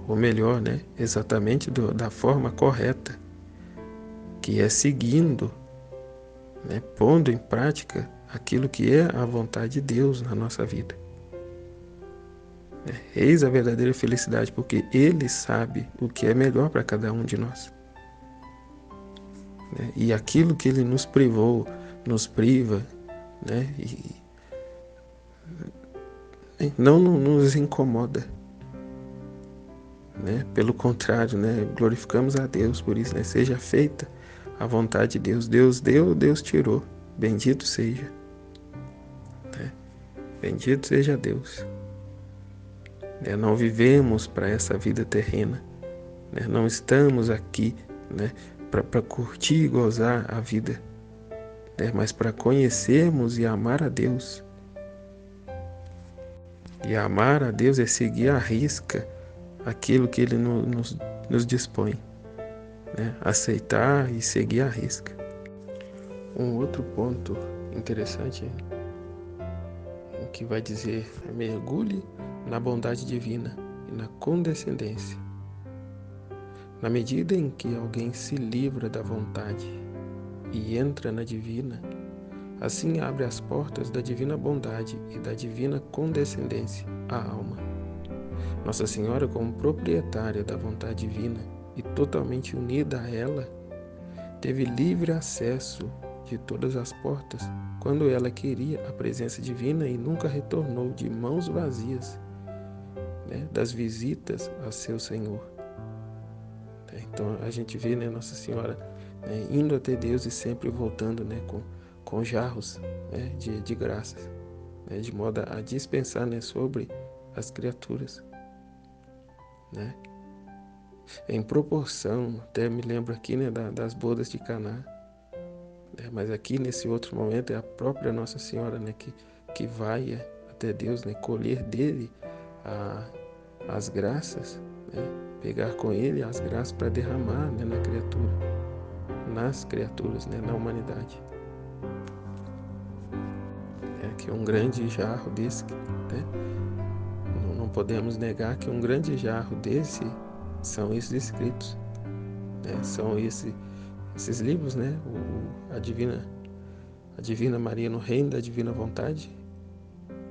Ou melhor, né, exatamente da forma correta, que é seguindo, né, pondo em prática aquilo que é a vontade de Deus na nossa vida. Eis a verdadeira felicidade, porque Ele sabe o que é melhor para cada um de nós. E aquilo que Ele nos privou, nos priva, né, e não nos incomoda. Né? Pelo contrário, né, glorificamos a Deus por isso, né? Seja feita a vontade de Deus. Deus deu, Deus tirou. Bendito seja. Né? Bendito seja Deus. Não vivemos para essa vida terrena. Né? Não estamos aqui, né, para curtir e gozar a vida, né, mas para conhecermos e amar a Deus. E amar a Deus é seguir à risca aquilo que Ele nos dispõe. Né? Aceitar e seguir à risca. Um outro ponto interessante que vai dizer: mergulhe na bondade divina e na condescendência. Na medida em que alguém se livra da vontade e entra na divina, assim abre as portas da divina bondade e da divina condescendência à alma. Nossa Senhora, como proprietária da vontade divina e totalmente unida a ela, teve livre acesso de todas as portas quando ela queria a presença divina e nunca retornou de mãos vazias, né, das visitas a seu Senhor. Então a gente vê, né, Nossa Senhora, né, indo até Deus e sempre voltando, né, com jarros, né, de graças, né, de modo a dispensar, né, sobre as criaturas. Né? Em proporção, até me lembro aqui, né, das bodas de Caná. Mas aqui nesse outro momento é a própria Nossa Senhora, né, que vai até Deus, né, colher dele as graças, né, pegar com ele as graças para derramar, né, nas criaturas, né, na humanidade. Que um grande jarro desse, né, não podemos negar que um grande jarro desse são esses escritos, né, são esses livros, né, a Divina Maria no Reino da Divina Vontade,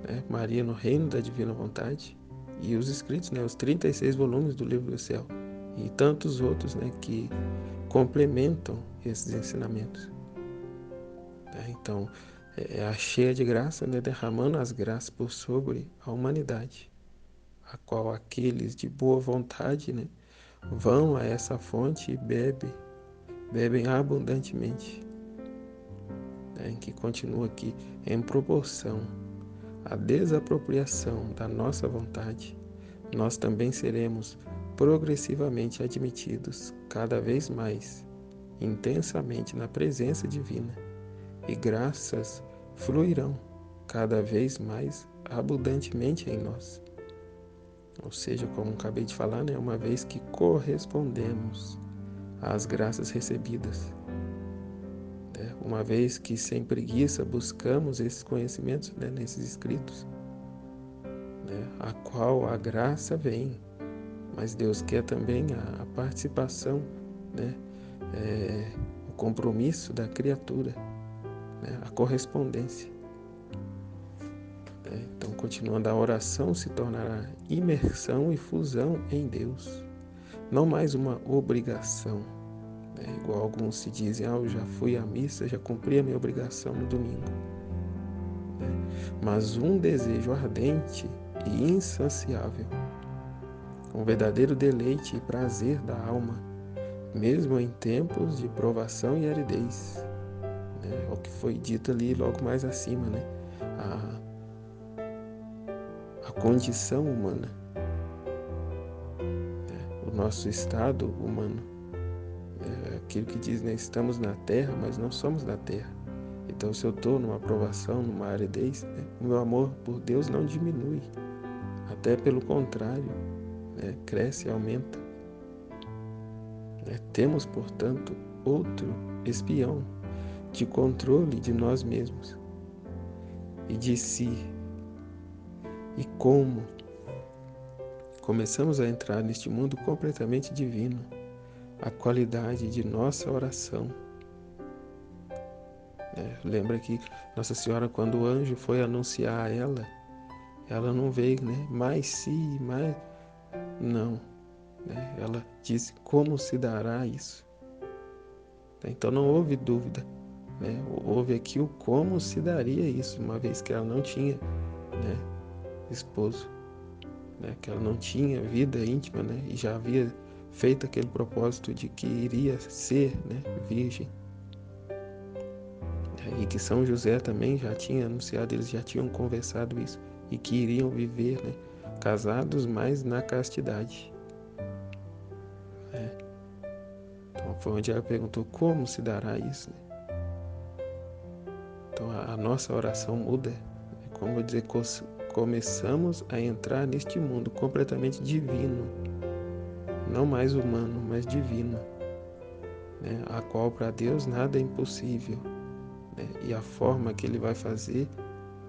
né? Maria no Reino da Divina Vontade, e os escritos, né? Os 36 volumes do Livro do Céu, e tantos outros, né, que complementam esses ensinamentos. Então, é a cheia de graça, né, derramando as graças por sobre a humanidade, a qual aqueles de boa vontade, né, vão a essa fonte e bebem abundantemente. Que continua aqui: em proporção à desapropriação da nossa vontade, nós também seremos progressivamente admitidos cada vez mais intensamente na presença divina, e graças fluirão cada vez mais abundantemente em nós. Ou seja, como acabei de falar, né, uma vez que correspondemos às graças recebidas, né, uma vez que sem preguiça buscamos esses conhecimentos, né, nesses escritos, né, a qual a graça vem, mas Deus quer também a participação, né, o compromisso da criatura, né, a correspondência. Então, continuando, a oração se tornará imersão e fusão em Deus, não mais uma obrigação, né? Igual alguns se dizem, eu já fui à missa, já cumpri a minha obrigação no domingo, né? Mas um desejo ardente e insaciável, um verdadeiro deleite e prazer da alma, mesmo em tempos de provação e aridez, né? O que foi dito ali logo mais acima, né? A condição humana, né? O nosso estado humano, aquilo que diz, né? Estamos na terra, mas não somos da terra. Então, se eu estou numa aprovação, numa aridez, né, o meu amor por Deus não diminui, até pelo contrário, né, cresce e aumenta. Temos, portanto, outro espião de controle de nós mesmos e de si. E como começamos a entrar neste mundo completamente divino, a qualidade de nossa oração. Lembra que Nossa Senhora, quando o anjo foi anunciar a ela não veio, né? Mas se, mas não. Né? Ela disse como se dará isso. Então não houve dúvida. Né? Houve aqui o como se daria isso, uma vez que ela não tinha, né, esposo, né? Que ela não tinha vida íntima, né? E já havia feito aquele propósito de que iria ser, né, virgem. E que São José também já tinha anunciado, eles já tinham conversado isso, e que iriam viver, né, casados, mas na castidade. Então foi onde ela perguntou como se dará isso. Então a nossa oração muda, como eu dizer, começamos a entrar neste mundo completamente divino, não mais humano, mas divino, né, a qual para Deus nada é impossível. Né, e a forma que Ele vai fazer,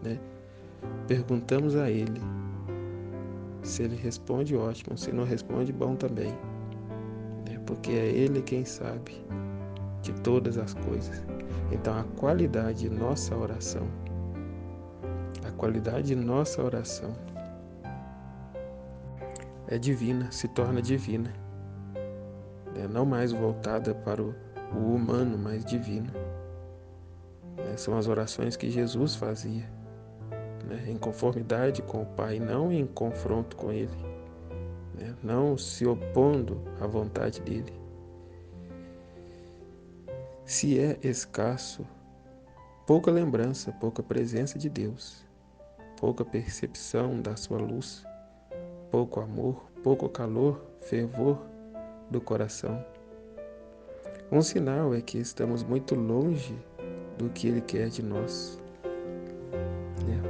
né, perguntamos a Ele. Se Ele responde, ótimo. Se não responde, bom também. Né, porque é Ele quem sabe de todas as coisas. Então a qualidade de nossa oração, é divina, se torna divina. Né, não mais voltada para o humano, mas divina. Né, são as orações que Jesus fazia, né, em conformidade com o Pai, não em confronto com Ele, né, não se opondo à vontade dEle. Se é escasso, pouca lembrança, pouca presença de Deus, pouca percepção da sua luz, pouco amor, pouco calor, fervor do coração. Um sinal é que estamos muito longe do que Ele quer de nós.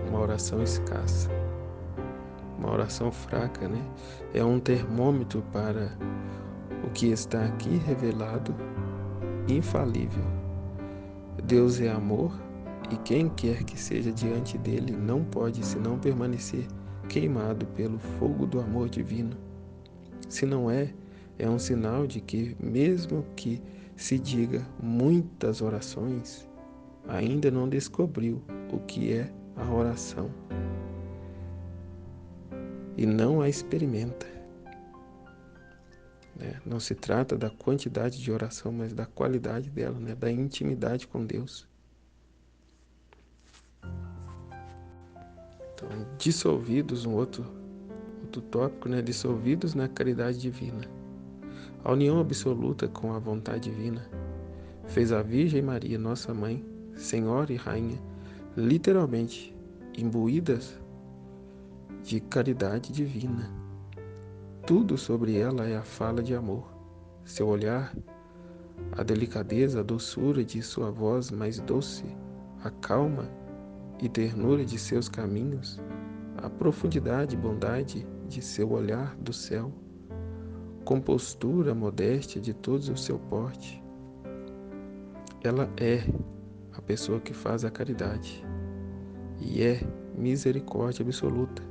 Uma oração escassa, uma oração fraca, né? É um termômetro para o que está aqui revelado, infalível. Deus é amor, e quem quer que seja diante dele não pode senão permanecer queimado pelo fogo do amor divino. Se não é um sinal de que, mesmo que se diga muitas orações, ainda não descobriu o que é a oração e não a experimenta. Não se trata da quantidade de oração, mas da qualidade dela, né? Da intimidade com Deus. Então, dissolvidos, um outro tópico, né? Dissolvidos na caridade divina. A união absoluta com a vontade divina fez a Virgem Maria, nossa Mãe, Senhora e Rainha, literalmente imbuídas de caridade divina. tudo sobre ela é a fala de amor. Seu olhar, a delicadeza, a doçura de sua voz mais doce, a calma e ternura de seus caminhos, a profundidade e bondade de seu olhar do céu, compostura, modéstia de todo o seu porte. Ela é a pessoa que faz a caridade e é misericórdia absoluta,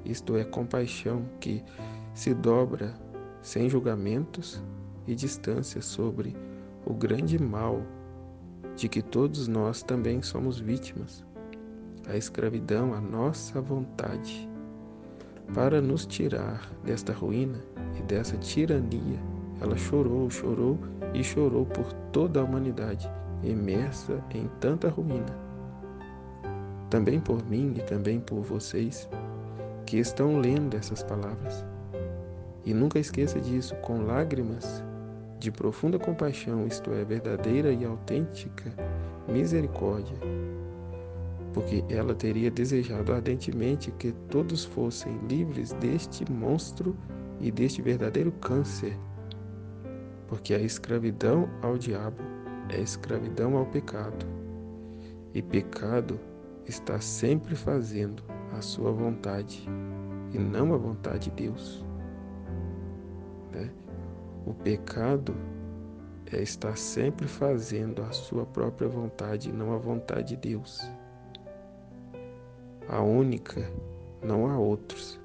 isto é, compaixão que se dobra sem julgamentos e distância sobre o grande mal de que todos nós também somos vítimas, a escravidão à nossa vontade. Para nos tirar desta ruína e dessa tirania, ela chorou, chorou e chorou por toda a humanidade, imersa em tanta ruína. Também por mim e também por vocês que estão lendo essas palavras. E nunca esqueça disso, com lágrimas de profunda compaixão, isto é, verdadeira e autêntica misericórdia, porque ela teria desejado ardentemente que todos fossem livres deste monstro e deste verdadeiro câncer, porque a escravidão ao diabo é escravidão ao pecado, e pecado está sempre fazendo a sua vontade e não a vontade de Deus. O pecado está sempre fazendo a sua própria vontade e não a vontade de Deus. A única, não há outros.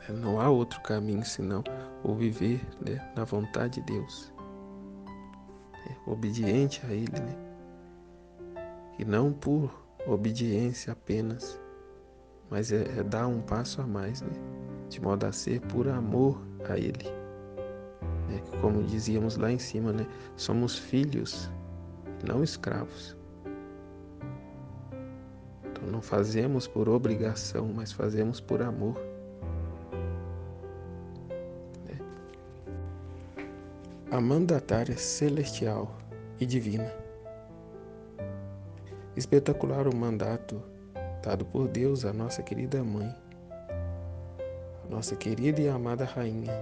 Não há outro caminho senão o viver, na vontade de Deus. Obediente a Ele, E não por obediência apenas, mas é dar um passo a mais, de modo a ser por amor a Ele. Como dizíamos lá em cima, somos filhos, não escravos. Então não fazemos por obrigação, mas fazemos por amor. A mandatária celestial e divina. Espetacular o mandato dado por Deus à nossa querida mãe, a nossa querida e amada rainha,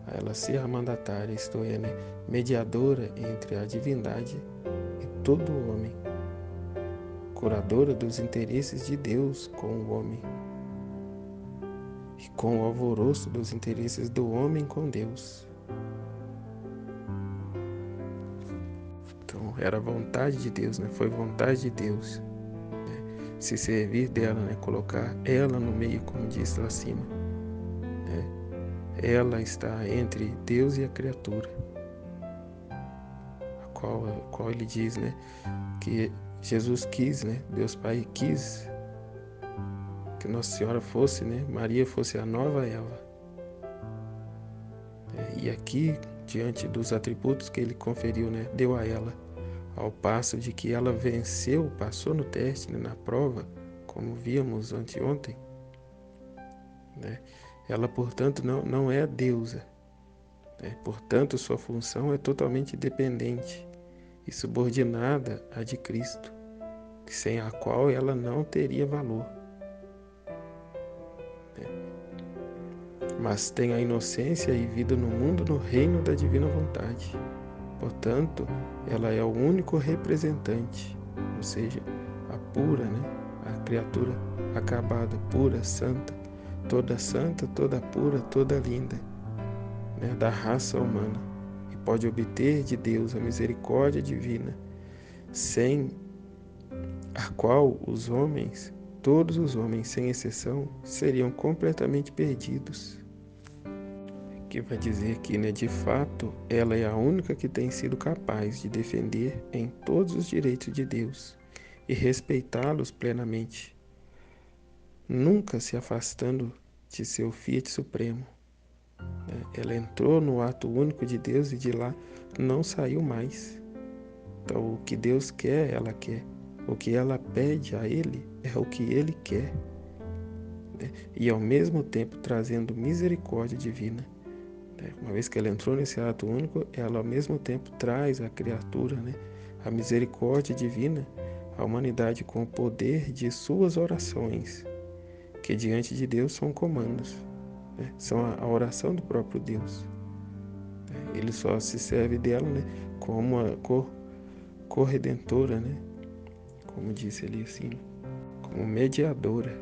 a ela ser a mandatária, isto é, mediadora entre a divindade e todo o homem, curadora dos interesses de Deus com o homem e com o alvoroço dos interesses do homem com Deus. Então, era vontade de Deus, foi vontade de Deus se servir dela, colocar ela no meio, como disse lá acima. Ela está entre Deus e a criatura, a qual ele diz, que Jesus quis, Deus Pai quis que Nossa Senhora fosse, Maria fosse a nova Eva. E aqui, diante dos atributos que ele conferiu, deu a ela, ao passo de que ela venceu, passou no teste, na prova, como víamos anteontem, ela, portanto, não é a deusa, portanto, sua função é totalmente dependente e subordinada à de Cristo, sem a qual ela não teria valor. Mas tem a inocência e vida no mundo no reino da divina vontade. Portanto, ela é o único representante, ou seja, a pura, a criatura acabada, pura, santa, toda pura, toda linda, da raça humana, e pode obter de Deus a misericórdia divina, sem a qual os homens, todos os homens, sem exceção, seriam completamente perdidos. Que vai dizer que, de fato, ela é a única que tem sido capaz de defender em todos os direitos de Deus e respeitá-los plenamente, nunca se afastando de seu Fiat Supremo. Ela entrou no ato único de Deus e de lá não saiu mais. Então, o que Deus quer, ela quer. O que ela pede a Ele é o que Ele quer. E, ao mesmo tempo, trazendo misericórdia divina. Uma vez que ela entrou nesse ato único, ela ao mesmo tempo traz à criatura, a misericórdia divina, à humanidade com o poder de suas orações, que diante de Deus são comandos. né? São a oração do próprio Deus. Ele só se serve dela, né, como a corredentora, né, como disse ali assim, como mediadora.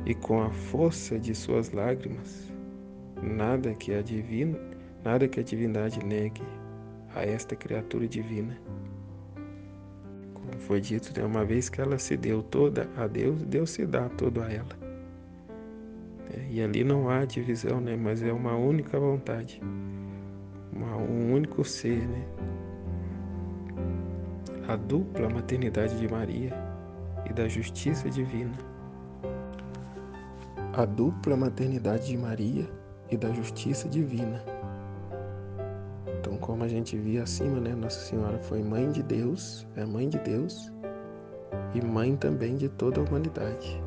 E com a força de suas lágrimas, nada que a divindade negue a esta criatura divina. Como foi dito, né, uma vez que ela se deu toda a Deus, Deus se dá todo a ela. E ali não há divisão, né, mas é uma única vontade, um único ser, né? A dupla maternidade de Maria e da justiça divina. A dupla maternidade de Maria e da justiça divina. Então, como a gente via acima, né, Nossa Senhora foi mãe de Deus, é mãe de Deus e mãe também de toda a humanidade.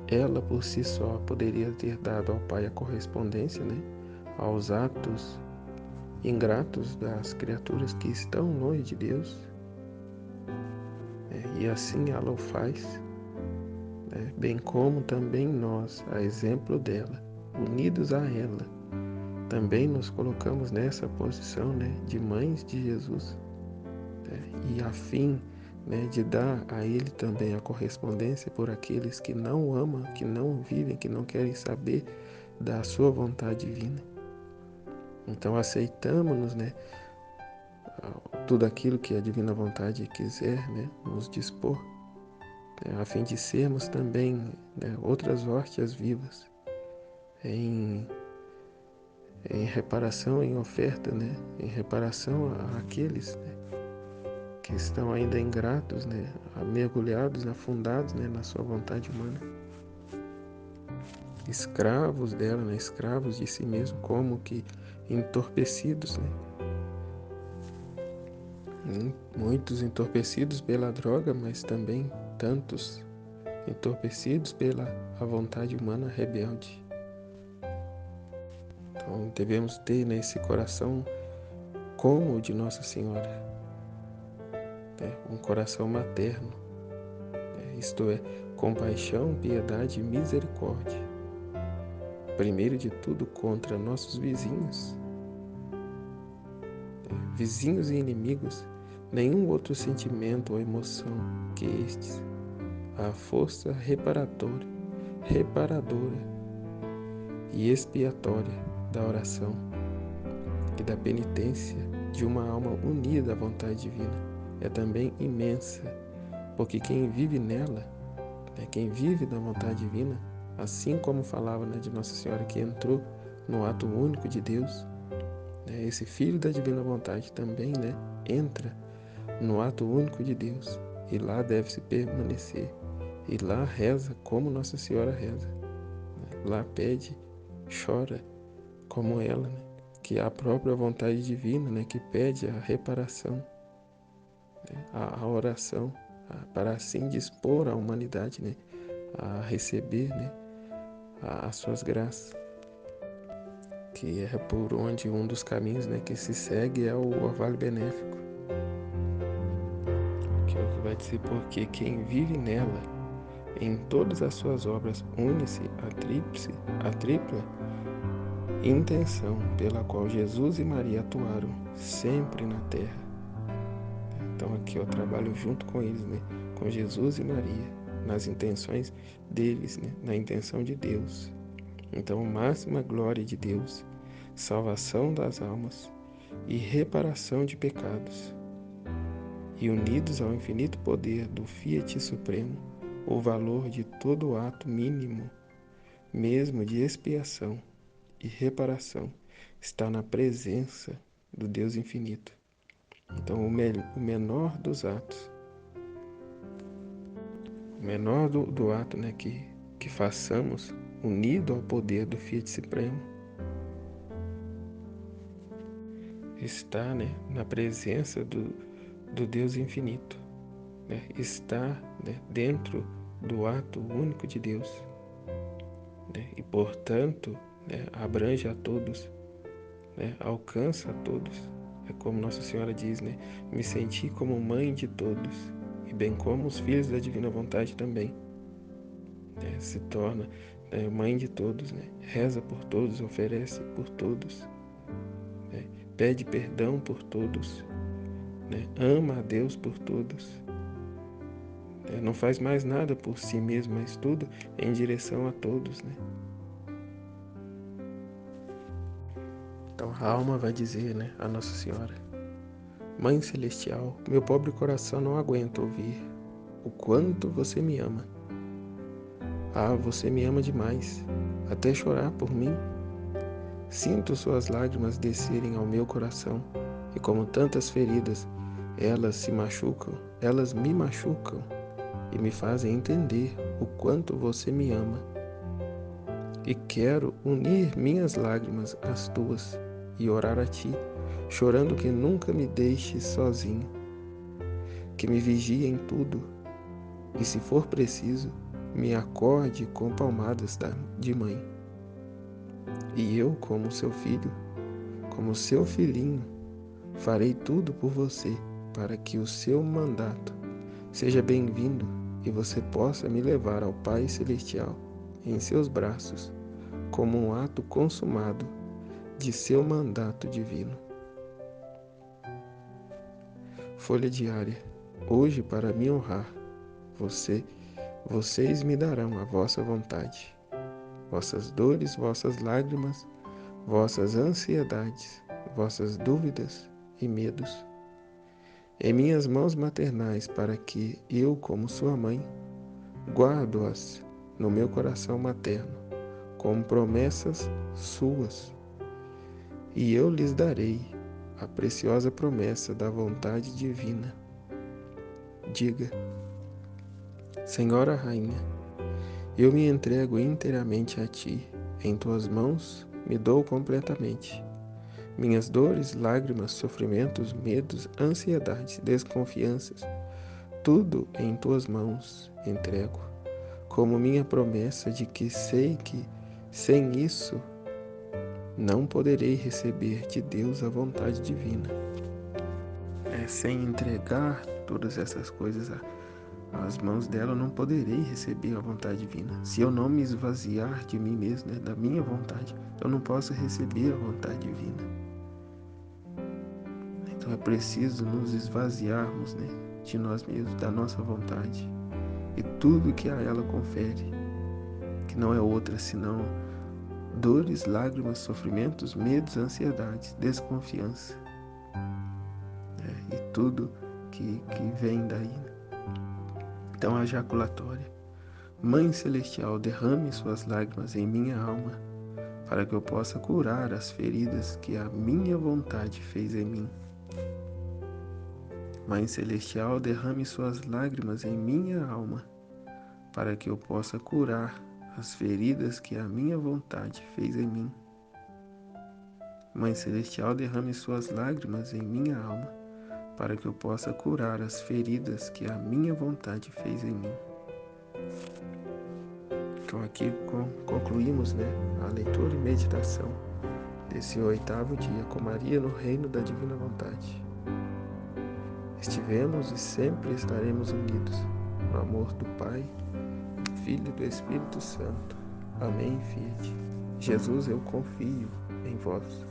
Ela por si só poderia ter dado ao Pai a correspondência, né, aos atos ingratos das criaturas que estão longe de Deus, e assim ela o faz, né, bem como também nós, a exemplo dela, unidos a ela, também nos colocamos nessa posição, né, de mães de Jesus, né, e a fim, né, de dar a Ele também a correspondência por aqueles que não o amam, que não o vivem, que não querem saber da sua vontade divina. Então aceitamos-nos, né, tudo aquilo que a divina vontade quiser, né, nos dispor, né, a fim de sermos também, né, outras hóstias vivas em reparação, em oferta, né, em reparação àqueles, né, que estão ainda ingratos, né, mergulhados, afundados, né, na sua vontade humana, escravos dela, né, escravos de si mesmo, como que entorpecidos, né, muitos entorpecidos pela droga, mas também tantos entorpecidos pela a vontade humana rebelde. Então devemos ter nesse coração como o de Nossa Senhora, né? Um coração materno, né? Isto é, compaixão, piedade e misericórdia. Primeiro de tudo contra nossos vizinhos, né? Vizinhos e inimigos, nenhum outro sentimento ou emoção que estes. A força reparadora e expiatória da oração e da penitência de uma alma unida à vontade divina é também imensa, porque quem vive nela, né, quem vive da vontade divina, assim como falava, né, de Nossa Senhora que entrou no ato único de Deus, né, esse Filho da divina vontade também, né, entra no ato único de Deus e lá deve-se permanecer. E lá reza como Nossa Senhora reza, né? Lá pede, chora como ela, né? Que é a própria vontade divina, né? Que pede a reparação, né? A oração, para assim dispor a humanidade, né? A receber, né? As suas graças, que é por onde um dos caminhos, né, que se segue é o orvalho benéfico, que é o que vai dizer, porque quem vive nela em todas as suas obras une-se a tripla intenção pela qual Jesus e Maria atuaram sempre na terra. Então aqui eu trabalho junto com eles, né? Com Jesus e Maria, nas intenções deles, né? Na intenção de Deus. Então máxima glória de Deus, salvação das almas e reparação de pecados. E unidos ao infinito poder do Fiat Supremo, o valor de todo ato mínimo, mesmo de expiação e reparação, está na presença do Deus infinito. Então, o menor dos atos, o menor do ato, né, que façamos, unido ao poder do Fiat Supremo, está, né, na presença do Deus infinito, né, está, né, dentro do ato único de Deus, né, e portanto, né, abrange a todos, né, alcança a todos. É como Nossa Senhora diz, né, me senti como mãe de todos, e bem como os filhos da divina vontade também. Se torna mãe de todos, né? Reza por todos, oferece por todos, né? Pede perdão por todos, né? Ama a Deus por todos, né? Não faz mais nada por si mesmo, mas tudo em direção a todos, né? Então a alma vai dizer, né, a Nossa Senhora: Mãe Celestial, meu pobre coração não aguenta ouvir o quanto você me ama. Ah, você me ama demais, até chorar por mim. Sinto suas lágrimas descerem ao meu coração, e como tantas feridas, elas me machucam e me fazem entender o quanto você me ama. E quero unir minhas lágrimas às tuas e orar a ti, chorando que nunca me deixes sozinho, que me vigie em tudo, e se for preciso, me acorde com palmadas de mãe. E eu, como seu filho, como seu filhinho, farei tudo por você para que o seu mandato seja bem-vindo e você possa me levar ao Pai Celestial em seus braços, como um ato consumado de seu mandato divino. Folha diária. Hoje, para me honrar, vocês me darão a vossa vontade, vossas dores, vossas lágrimas, vossas ansiedades, vossas dúvidas e medos, em minhas mãos maternais, para que eu, como sua mãe, guardo-as no meu coração materno, como promessas suas, e eu lhes darei a preciosa promessa da vontade divina. Diga: Senhora Rainha, eu me entrego inteiramente a ti, em tuas mãos me dou completamente. Minhas dores, lágrimas, sofrimentos, medos, ansiedades, desconfianças, tudo em tuas mãos entrego, como minha promessa de que sei que, sem isso, não poderei receber de Deus a vontade divina. Sem entregar todas essas coisas às mãos dela, eu não poderei receber a vontade divina. Se eu não me esvaziar de mim mesmo, né, da minha vontade, eu não posso receber a vontade divina. Então é preciso nos esvaziarmos, né, de nós mesmos, da nossa vontade, e tudo que a ela confere, que não é outra senão dores, lágrimas, sofrimentos, medos, ansiedades, desconfiança, e tudo que vem daí. Então a jaculatória. Mãe Celestial, derrame suas lágrimas em minha alma, para que eu possa curar as feridas que a minha vontade fez em mim. Mãe Celestial, derrame suas lágrimas em minha alma, para que eu possa curar as feridas que a minha vontade fez em mim. Mãe Celestial, derrame suas lágrimas em minha alma, para que eu possa curar as feridas que a minha vontade fez em mim. Então aqui concluímos, né, a leitura e meditação desse 8º dia com Maria no Reino da Divina Vontade. Estivemos e sempre estaremos unidos no amor do Pai, do Filho e do Espírito Santo. Amém, Fiat. Jesus, eu confio em vós.